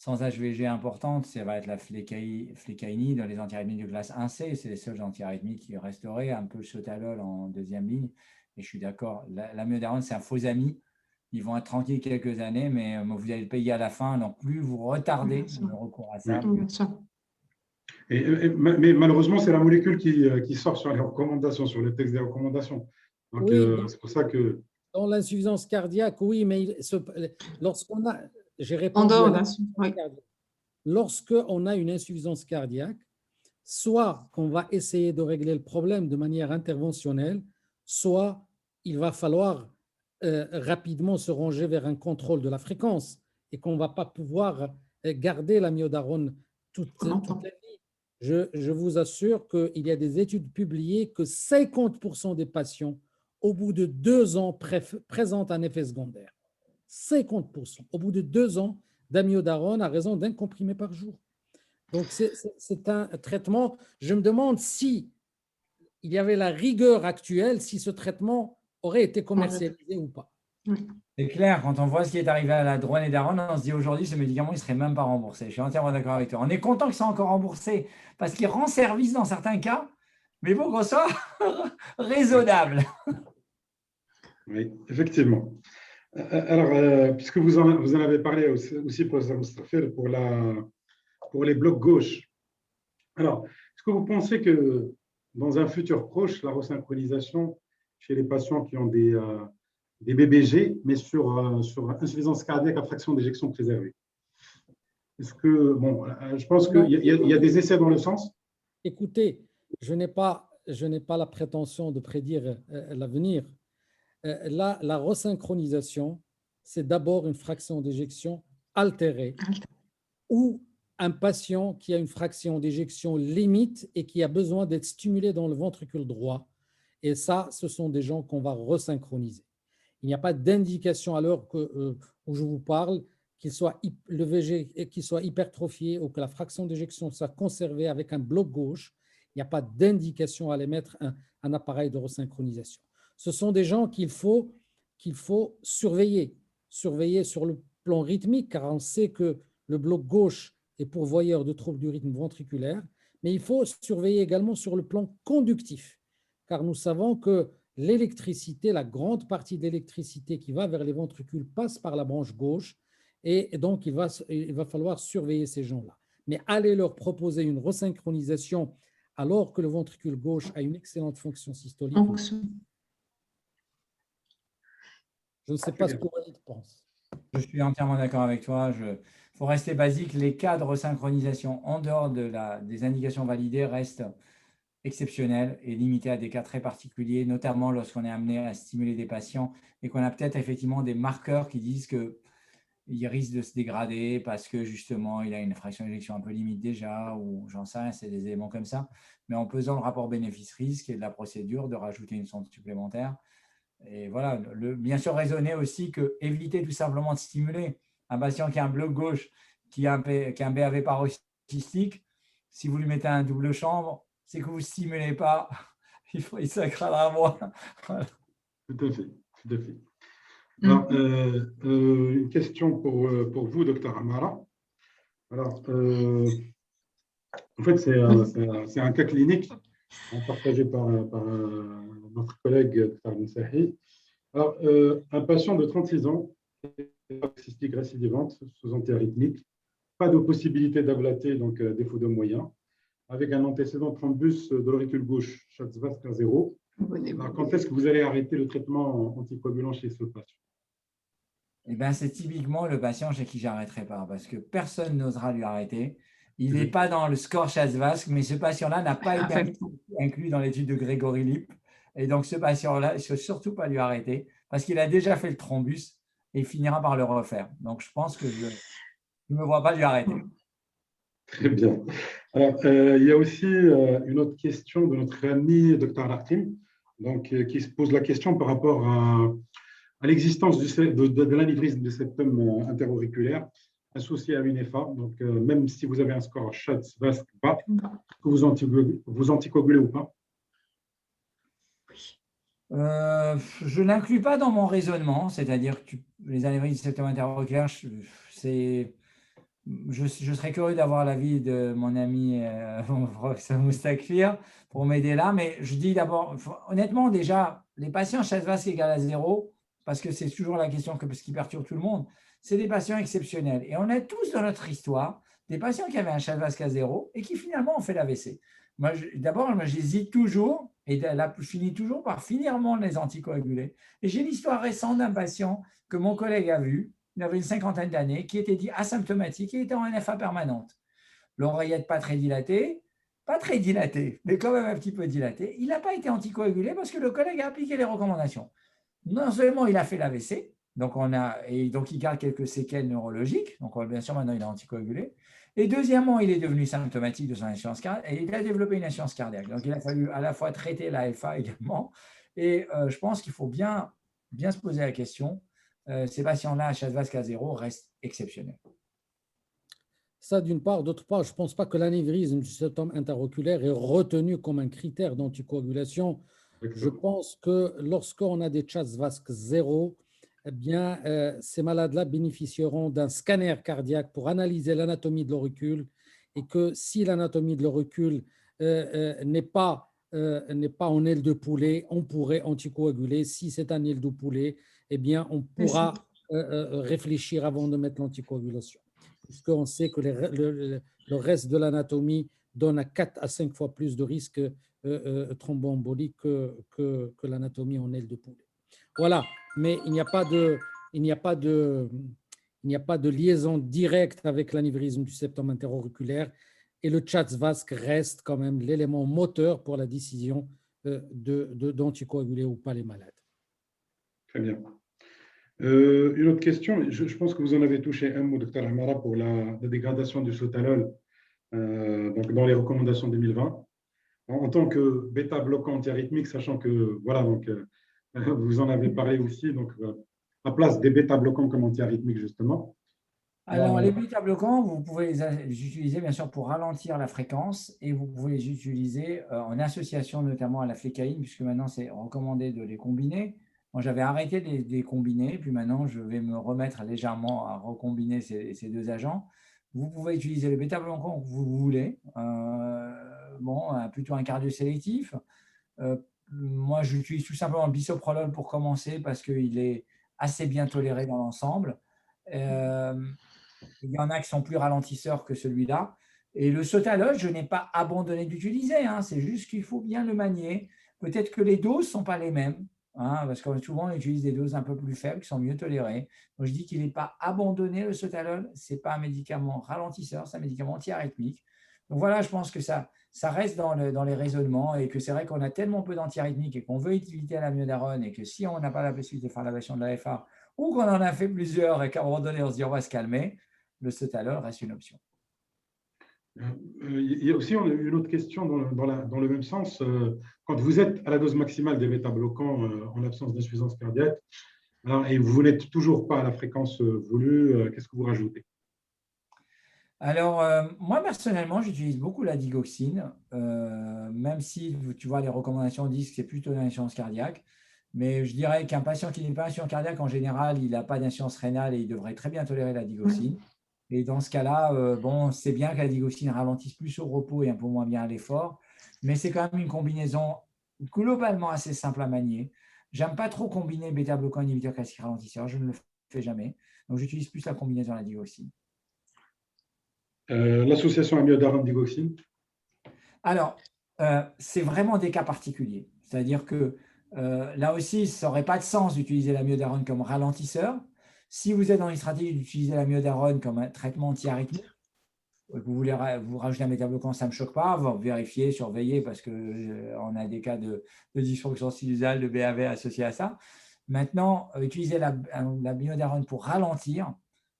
[SPEAKER 4] HVG importante, ça va être la flécaïnie dans les antiarythmiques de classe 1C. C'est les seuls antiarythmiques qui resteraient, un peu le sotalol en deuxième ligne. Et je suis d'accord, l'amiodarone, c'est un faux ami. Ils vont être tranquilles quelques années, mais vous allez le payer à la fin. Donc, plus vous retardez le recours à ça.
[SPEAKER 2] Oui. Mais malheureusement, c'est la molécule qui sort sur les recommandations, sur le texte des recommandations. Donc,
[SPEAKER 3] Oui,
[SPEAKER 2] c'est pour ça que…
[SPEAKER 3] dans l'insuffisance cardiaque, oui, mais lorsqu'on a… J'ai
[SPEAKER 1] En
[SPEAKER 3] répondu
[SPEAKER 1] dehors
[SPEAKER 3] à
[SPEAKER 1] là,
[SPEAKER 3] l'insuffisance
[SPEAKER 1] oui.
[SPEAKER 3] cardiaque. Lorsqu'on a une insuffisance cardiaque, soit qu'on va essayer de régler le problème de manière interventionnelle, soit il va falloir rapidement se ranger vers un contrôle de la fréquence et qu'on ne va pas pouvoir garder l'amiodarone toute la vie. Je vous assure qu'il y a des études publiées que 50% des patients, au bout de 2 ans, présentent un effet secondaire. 50%, au bout de 2 ans d'amiodarone à raison d'un comprimé par jour. Donc, c'est un traitement. Je me demande si il y avait la rigueur actuelle, si ce traitement aurait été commercialisé ou pas.
[SPEAKER 4] C'est clair, quand on voit ce qui est arrivé à la dronedarone, on se dit aujourd'hui, ce médicament, il ne serait même pas remboursé. Je suis entièrement d'accord avec toi. On est content qu'il soit encore remboursé parce qu'il rend service dans certains cas, mais il faut qu'on soit raisonnable.
[SPEAKER 2] Oui, effectivement. Alors, puisque vous en avez parlé aussi professeur Moustapha, pour les blocs gauche. Alors, est-ce que vous pensez que dans un futur proche, la resynchronisation chez les patients qui ont des BBG, mais sur insuffisance cardiaque à fraction d'éjection préservée, est-ce que, bon, je pense qu'il y a des essais dans le sens.
[SPEAKER 3] Écoutez, je n'ai pas la prétention de prédire l'avenir. La resynchronisation, c'est d'abord une fraction d'éjection altérée ou un patient qui a une fraction d'éjection limite et qui a besoin d'être stimulé dans le ventricule droit. Et ça, ce sont des gens qu'on va resynchroniser. Il n'y a pas d'indication à l'heure où je vous parle le VG qu'il soit hypertrophié ou que la fraction d'éjection soit conservée avec un bloc gauche. Il n'y a pas d'indication à les mettre un appareil de resynchronisation. Ce sont des gens qu'il faut surveiller sur le plan rythmique, car on sait que le bloc gauche est pourvoyeur de troubles du rythme ventriculaire, mais il faut surveiller également sur le plan conductif, car nous savons que l'électricité, la grande partie de l'électricité qui va vers les ventricules passe par la branche gauche, et donc il va falloir surveiller ces gens-là. Mais allez leur proposer une resynchronisation alors que le ventricule gauche a une excellente fonction systolique. Je ne sais pas ce que Walid pense.
[SPEAKER 4] Je suis entièrement d'accord avec toi. Il faut rester basique. Les cas de resynchronisation en dehors des indications validées restent exceptionnels et limités à des cas très particuliers, notamment lorsqu'on est amené à stimuler des patients et qu'on a peut-être effectivement des marqueurs qui disent qu'il risque de se dégrader parce que justement, il a une fraction d'éjection un peu limite déjà, ou j'en sais rien, c'est des éléments comme ça. Mais en pesant le rapport bénéfice-risque et de la procédure de rajouter une sonde supplémentaire. Et voilà, bien sûr raisonner aussi que éviter tout simplement de stimuler un patient qui a un bloc gauche, qui a un BAV paroxystique. Si vous lui mettez un double chambre, c'est que vous ne stimulez pas, il s'aggravera moins. Voilà.
[SPEAKER 2] Tout à fait, tout à fait. Alors, une question pour vous, docteur Amara. Alors, en fait, c'est un cas clinique partagé par notre collègue Dr Moussahi. Alors, un patient de 36 ans, cystique récidivante, sous antiarythmique, pas de possibilité d'ablater, donc défaut de moyens, avec un antécédent thrombus de l'auricule gauche, Schatzvask à 0. Alors, quand est-ce que vous allez arrêter le traitement anticoagulant chez ce patient?
[SPEAKER 4] Eh bien, c'est typiquement le patient chez qui j'arrêterai pas, parce que personne n'osera lui arrêter. Il n'est pas dans le score Schatzvask, mais ce patient-là n'a pas été inclus dans l'étude de Grégory Lipp. Et donc, ce patient-là, il ne faut surtout pas lui arrêter, parce qu'il a déjà fait le thrombus et il finira par le refaire. Donc, je pense que je ne me vois pas lui arrêter.
[SPEAKER 2] Très bien. Alors, il y a aussi une autre question de notre ami Dr Hakim, donc, qui se pose la question par rapport à l'existence de l'anévrisme du septum interauriculaire associé à une EFA. Donc, même si vous avez un score Schatzvask bas, que vous anticoagulez ou pas?
[SPEAKER 4] Je ne l'inclus pas dans mon raisonnement, c'est-à-dire que les anévrismes du septum interauriculaire, je serais curieux d'avoir l'avis de mon ami mon professeur Moustakfir pour m'aider là, mais je dis d'abord, honnêtement, déjà, les patients chasse vasque égale à 0, parce que c'est toujours la question ce qui perturbe tout le monde, c'est des patients exceptionnels. Et on a tous dans notre histoire des patients qui avaient un chasse vasque à 0 et qui finalement ont fait l'AVC. D'abord, j'hésite toujours, et là, je finis toujours par finirement les anticoagulés. Et j'ai l'histoire récente d'un patient que mon collègue a vu, il avait une cinquantaine d'années, qui était dit asymptomatique et était en NFA permanente. L'oreillette pas très dilatée, mais quand même un petit peu dilatée. Il n'a pas été anticoagulé parce que le collègue a appliqué les recommandations. Non seulement il a fait l'AVC, donc il garde quelques séquelles neurologiques, donc bien sûr maintenant il est anticoagulé, et deuxièmement il est devenu symptomatique de son insuffisance cardiaque et il a développé une insuffisance cardiaque. Donc il a fallu à la fois traiter la FA également, et je pense qu'il faut bien se poser la question. Ces patients-là, à chasse vasque à 0, restent exceptionnels.
[SPEAKER 3] Ça, d'une part. D'autre part, je ne pense pas que l'anévrisme du septum interoculaire est retenu comme un critère d'anticoagulation. Je pense que lorsqu'on a des chasse vasques 0, eh bien, ces malades-là bénéficieront d'un scanner cardiaque pour analyser l'anatomie de l'auricule, et que si l'anatomie de l'auricule n'est pas en aile de poulet, on pourrait anticoaguler. Si c'est un aile de poulet, eh bien, on pourra réfléchir avant de mettre l'anticoagulation, puisqu'on sait que le reste de l'anatomie donne à 4 à 5 fois plus de risque thromboembolique que l'anatomie en aile de poulet. Voilà, mais il n'y a pas de liaison directe avec l'anévrisme du septum interauriculaire, et le chasse vasque reste quand même l'élément moteur pour la décision d'anticoaguler ou pas les malades.
[SPEAKER 2] Très bien. Une autre question, je pense que vous en avez touché un mot, Dr Amara, pour la dégradation du sotalol donc dans les recommandations 2020. En tant que bêta-bloquant antiarythmique, sachant que voilà, donc, vous en avez parlé aussi, donc la place des bêta-bloquants comme antiarythmiques, justement.
[SPEAKER 4] Alors, les bêta-bloquants, vous pouvez les utiliser bien sûr pour ralentir la fréquence, et vous pouvez les utiliser en association notamment à la flécaïne, puisque maintenant c'est recommandé de les combiner. Moi, j'avais arrêté de les combiner, puis maintenant je vais me remettre légèrement à recombiner ces deux agents. Vous pouvez utiliser le bêta-bloquant que vous voulez, plutôt un cardiosélectif. Moi, j'utilise tout simplement le bisoprolol pour commencer parce qu'il est assez bien toléré dans l'ensemble. Il y en a qui sont plus ralentisseurs que celui-là. Et le sotalol, je n'ai pas abandonné d'utiliser, hein, c'est juste qu'il faut bien le manier. Peut-être que les doses ne sont pas les mêmes, hein, parce que souvent on utilise des doses un peu plus faibles qui sont mieux tolérées. Donc je dis qu'il n'est pas abandonné, le sotalol, ce n'est pas un médicament ralentisseur, c'est un médicament antiarythmique. Donc voilà, je pense que ça reste dans les raisonnements, et que c'est vrai qu'on a tellement peu d'antiarythmiques et qu'on veut éviter l'amiodarone, et que si on n'a pas la possibilité de faire l'ablation de la FA, ou qu'on en a fait plusieurs et qu'à un moment donné on se dit on va se calmer, le sotalol reste une option.
[SPEAKER 2] Il y a aussi une autre question dans le même sens. Quand vous êtes à la dose maximale des bêta-bloquants en l'absence d'insuffisance cardiaque, et vous n'êtes toujours pas à la fréquence voulue, qu'est-ce que vous rajoutez?
[SPEAKER 4] Alors, moi, personnellement, j'utilise beaucoup la digoxine, même si, tu vois, les recommandations disent que c'est plutôt une insuffisance cardiaque. Mais je dirais qu'un patient qui n'est pas insuffisant cardiaque, en général, il n'a pas d'insuffisance rénale et il devrait très bien tolérer la digoxine. Et dans ce cas-là, c'est bien que la digoxine ralentisse plus au repos et un peu moins bien à l'effort. Mais c'est quand même une combinaison globalement assez simple à manier. J'aime pas trop combiner bêta-bloquant inhibiteur classique ralentisseur, je ne le fais jamais. Donc, j'utilise plus la combinaison de la digoxine.
[SPEAKER 2] L'association amiodarone-digoxine?
[SPEAKER 4] Alors, c'est vraiment des cas particuliers. C'est-à-dire que là aussi, ça n'aurait pas de sens d'utiliser l'amiodarone comme ralentisseur. Si vous êtes dans une stratégie d'utiliser l'amiodarone comme un traitement antiarythmique, vous voulez vous rajouter un bêta-bloquant, ça ne me choque pas. Vous vérifiez, surveillez, parce qu'on a des cas de dysfonction sinusale, de BAV associés à ça. Maintenant, utiliser l'amiodarone pour ralentir,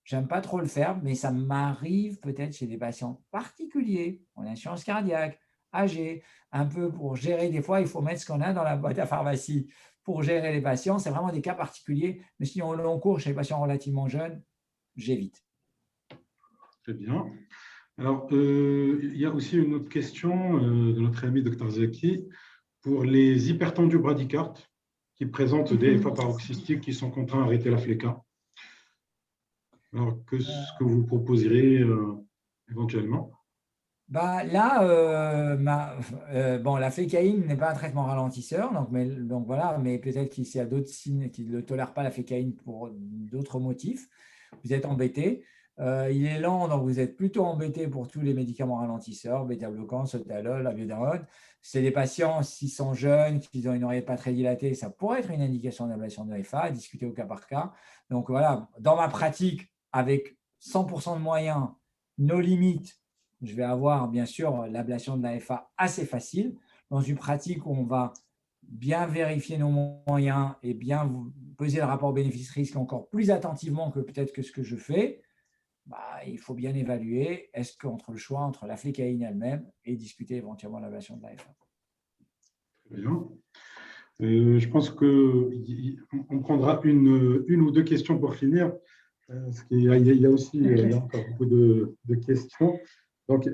[SPEAKER 4] j'aime pas trop le faire, mais ça m'arrive peut-être chez des patients particuliers, en insuffisance cardiaque, âgés, un peu pour gérer. Des fois, il faut mettre ce qu'on a dans la boîte à pharmacie pour gérer les patients. C'est vraiment des cas particuliers. Mais si on long cours chez les patients relativement jeunes, j'évite.
[SPEAKER 2] Très bien. Alors, il y a aussi une autre question de notre ami Dr Zaki. Pour les hypertendus bradycardes, qui présentent des FA paroxystiques qui sont contraints d'arrêter la fléca. Alors, qu'est-ce que vous proposerez éventuellement?
[SPEAKER 4] Bah, là, bon, la flécaïne n'est pas un traitement ralentisseur, donc voilà, mais peut-être qu'il y a d'autres signes qui ne tolèrent pas la flécaïne pour d'autres motifs. Vous êtes embêté. Il est lent, donc vous êtes plutôt embêté pour tous les médicaments ralentisseurs, bêta-bloquants, sotalol, amiodarone. C'est des patients, s'ils sont jeunes, qu'ils ont une oreillette pas très dilatée, ça pourrait être une indication d'ablation de FA, à discuter au cas par cas. Donc voilà, dans ma pratique, avec 100% de moyens, nos limites, je vais avoir bien sûr l'ablation de la FA assez facile. Dans une pratique où on va bien vérifier nos moyens et bien peser le rapport bénéfice-risque encore plus attentivement que peut-être que ce que je fais, bah, il faut bien évaluer est-ce qu'entre le choix entre la flécaïne elle-même et discuter éventuellement l'ablation de la FA.
[SPEAKER 2] Très bien. Je pense qu'on prendra une ou deux questions pour finir. Parce qu'il y a aussi il y a encore beaucoup de questions. Donc,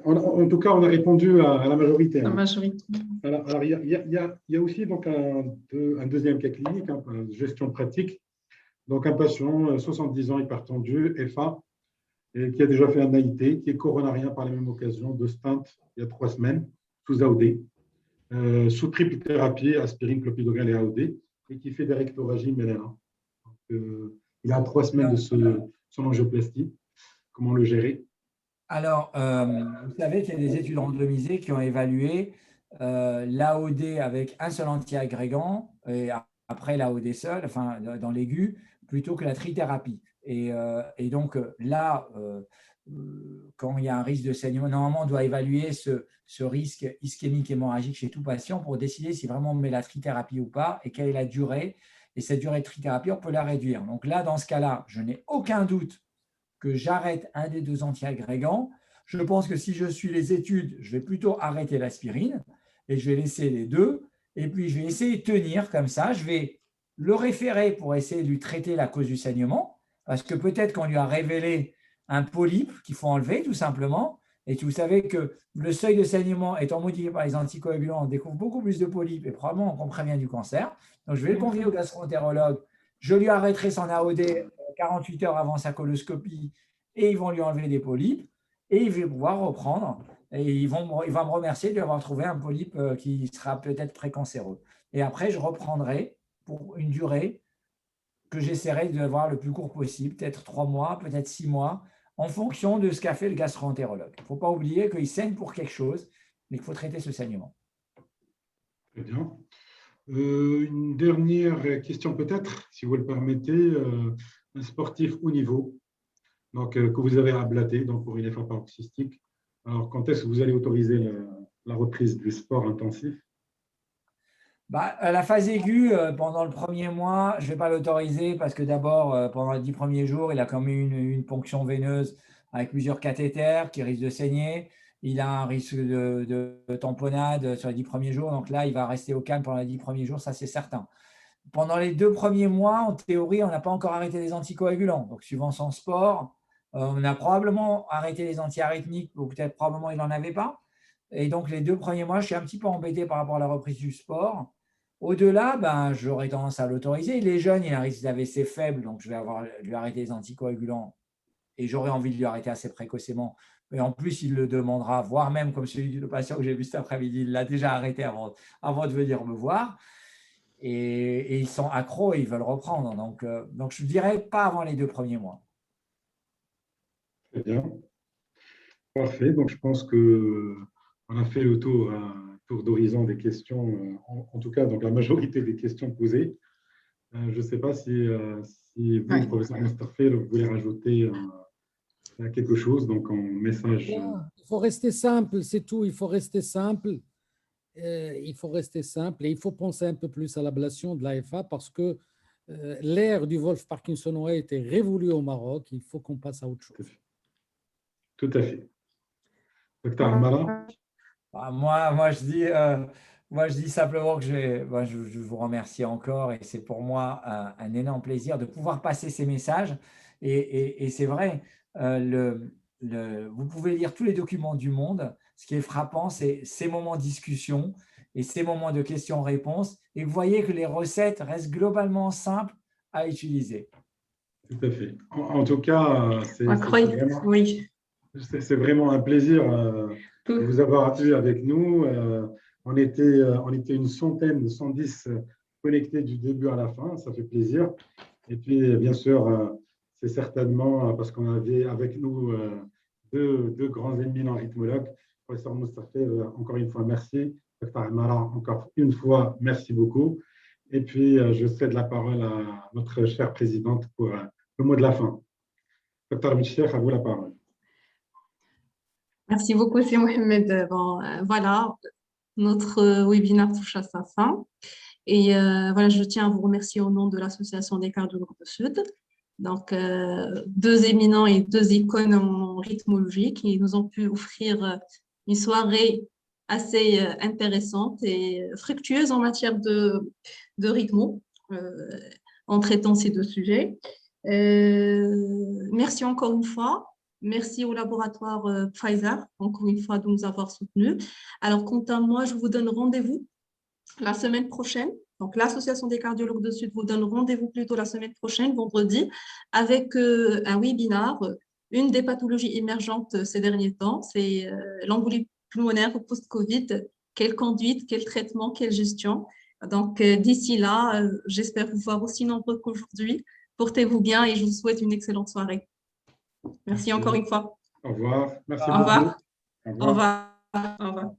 [SPEAKER 2] en tout cas, on a répondu à la majorité.
[SPEAKER 1] La majorité.
[SPEAKER 2] Alors, il y a aussi donc un deuxième cas clinique, hein, gestion pratique. Donc, un patient, 70 ans, hypertendu, FA, et qui a déjà fait un AIT, qui est coronarien par la même occasion, de stent il y a 3 semaines, sous AOD, sous triple thérapie, aspirine, clopidogrel et AOD, et qui fait des rectoragies MELANA. Il a 3 semaines de son angioplastie. Comment le gérer?
[SPEAKER 4] Alors, vous savez qu'il y a des études randomisées qui ont évalué l'AOD avec un seul antiagrégant et après l'AOD seul, enfin dans l'aigu, plutôt que la trithérapie. Et donc là, quand il y a un risque de saignement, normalement on doit évaluer ce risque ischémique hémorragique chez tout patient pour décider si vraiment on met la trithérapie ou pas et quelle est la durée. Et cette durée de trithérapie, on peut la réduire. Donc là, dans ce cas-là, je n'ai aucun doute que j'arrête un des 2 antiagrégants. Je pense que si je suis les études, je vais plutôt arrêter l'aspirine et je vais laisser les 2. Et puis, je vais essayer de tenir comme ça. Je vais le référer pour essayer de lui traiter la cause du saignement parce que peut-être qu'on lui a révélé un polype qu'il faut enlever tout simplement. Et vous savez que le seuil de saignement étant modifié par les anticoagulants, on découvre beaucoup plus de polypes et probablement on prévient du cancer. Donc, je vais le convier au gastro-entérologue. Je lui arrêterai son AOD 48 heures avant sa coloscopie et ils vont lui enlever des polypes et il va pouvoir reprendre et il va me remercier de lui avoir trouvé un polype qui sera peut-être précancéreux. Et après, je reprendrai pour une durée que j'essaierai de voir le plus court possible, peut-être 3 mois, peut-être 6 mois, en fonction de ce qu'a fait le gastro-entérologue. Il ne faut pas oublier qu'il saigne pour quelque chose, mais qu'il faut traiter ce saignement.
[SPEAKER 2] Très bien. Une dernière question peut-être, si vous le permettez. Un sportif haut niveau, donc, que vous avez ablaté donc pour une FA paroxystique. Alors, quand est-ce que vous allez autoriser la reprise du sport intensif?
[SPEAKER 4] À la phase aiguë, pendant le premier mois, je ne vais pas l'autoriser parce que d'abord, pendant les 10 premiers jours, il a quand même une ponction veineuse avec plusieurs cathéters qui risquent de saigner. Il a un risque de tamponnade sur les 10 premiers jours. Donc là, il va rester au calme pendant les 10 premiers jours, ça c'est certain. Pendant les 2 premiers mois, en théorie, on n'a pas encore arrêté les anticoagulants. Donc, suivant son sport, on a probablement arrêté les antiarythmiques ou peut-être probablement il n'en avait pas. Et donc, les 2 premiers mois, je suis un petit peu embêté par rapport à la reprise du sport. Au-delà, j'aurais tendance à l'autoriser. Il est jeune, il a un risque d'AVC faible, donc je vais lui arrêter les anticoagulants et j'aurais envie de lui arrêter assez précocement. Et en plus, il le demandera, voire même comme celui du patient que j'ai vu cet après-midi, il l'a déjà arrêté avant de venir me voir. Et ils sont accros et ils veulent reprendre. Donc je ne dirais pas avant les 2 premiers mois.
[SPEAKER 2] Très bien. Parfait. Donc, je pense qu'on a fait le tour d'horizon des questions, en tout cas, donc la majorité des questions posées. Je ne sais pas si vous, professeur Mustafa, vous voulez rajouter quelque chose donc en message.
[SPEAKER 3] Il faut rester simple, c'est tout. Il faut rester simple. Il faut rester simple et il faut penser un peu plus à l'ablation de l'AFA parce que l'ère du Wolff-Parkinsonois a été révolue au Maroc. Il faut qu'on passe à autre chose.
[SPEAKER 2] Tout à fait. Docteur Amara.
[SPEAKER 4] Moi, je dis simplement que je vous remercie encore et c'est pour moi un énorme plaisir de pouvoir passer ces messages. Et c'est vrai, vous pouvez lire tous les documents du monde. Ce qui est frappant, c'est ces moments de discussion et ces moments de questions-réponses, et vous voyez que les recettes restent globalement simples à utiliser.
[SPEAKER 2] Tout à fait. En tout cas,
[SPEAKER 1] Oui.
[SPEAKER 2] c'est vraiment un plaisir de vous avoir eu avec nous. On était une centaine, 110 connectés du début à la fin. Ça fait plaisir. Et puis, bien sûr, c'est certainement parce qu'on avait avec nous deux grands éminents rythmologues. Professeur Moustapha, encore une fois, merci. Dr Amara, encore une fois, merci beaucoup. Et puis, je cède la parole à notre chère présidente pour le mot de la fin. Dr Michel, à vous la parole.
[SPEAKER 1] Merci beaucoup, c'est Mohamed. Bon, voilà, notre webinaire touche à sa fin. Et voilà, je tiens à vous remercier au nom de l'Association des cardiologues de Sud. Donc, deux éminents et deux icônes en rythmologie qui nous ont pu offrir une soirée assez intéressante et fructueuse en matière de rythmo, en traitant ces deux sujets. Merci encore une fois. Merci au laboratoire Pfizer, encore une fois, de nous avoir soutenus. Alors, quant à moi, je vous donne rendez-vous la semaine prochaine. Donc, l'Association des cardiologues de Sud vous donne rendez-vous plutôt la semaine prochaine, vendredi, avec un webinaire, une des pathologies émergentes ces derniers temps, c'est l'embolie pulmonaire post-Covid. Quelle conduite, quel traitement, quelle gestion. Donc, d'ici là, j'espère vous voir aussi nombreux qu'aujourd'hui. Portez-vous bien et je vous souhaite une excellente soirée. Merci encore une fois.
[SPEAKER 2] Au revoir. Merci
[SPEAKER 1] beaucoup.
[SPEAKER 2] Au revoir.
[SPEAKER 1] Au revoir. Au revoir.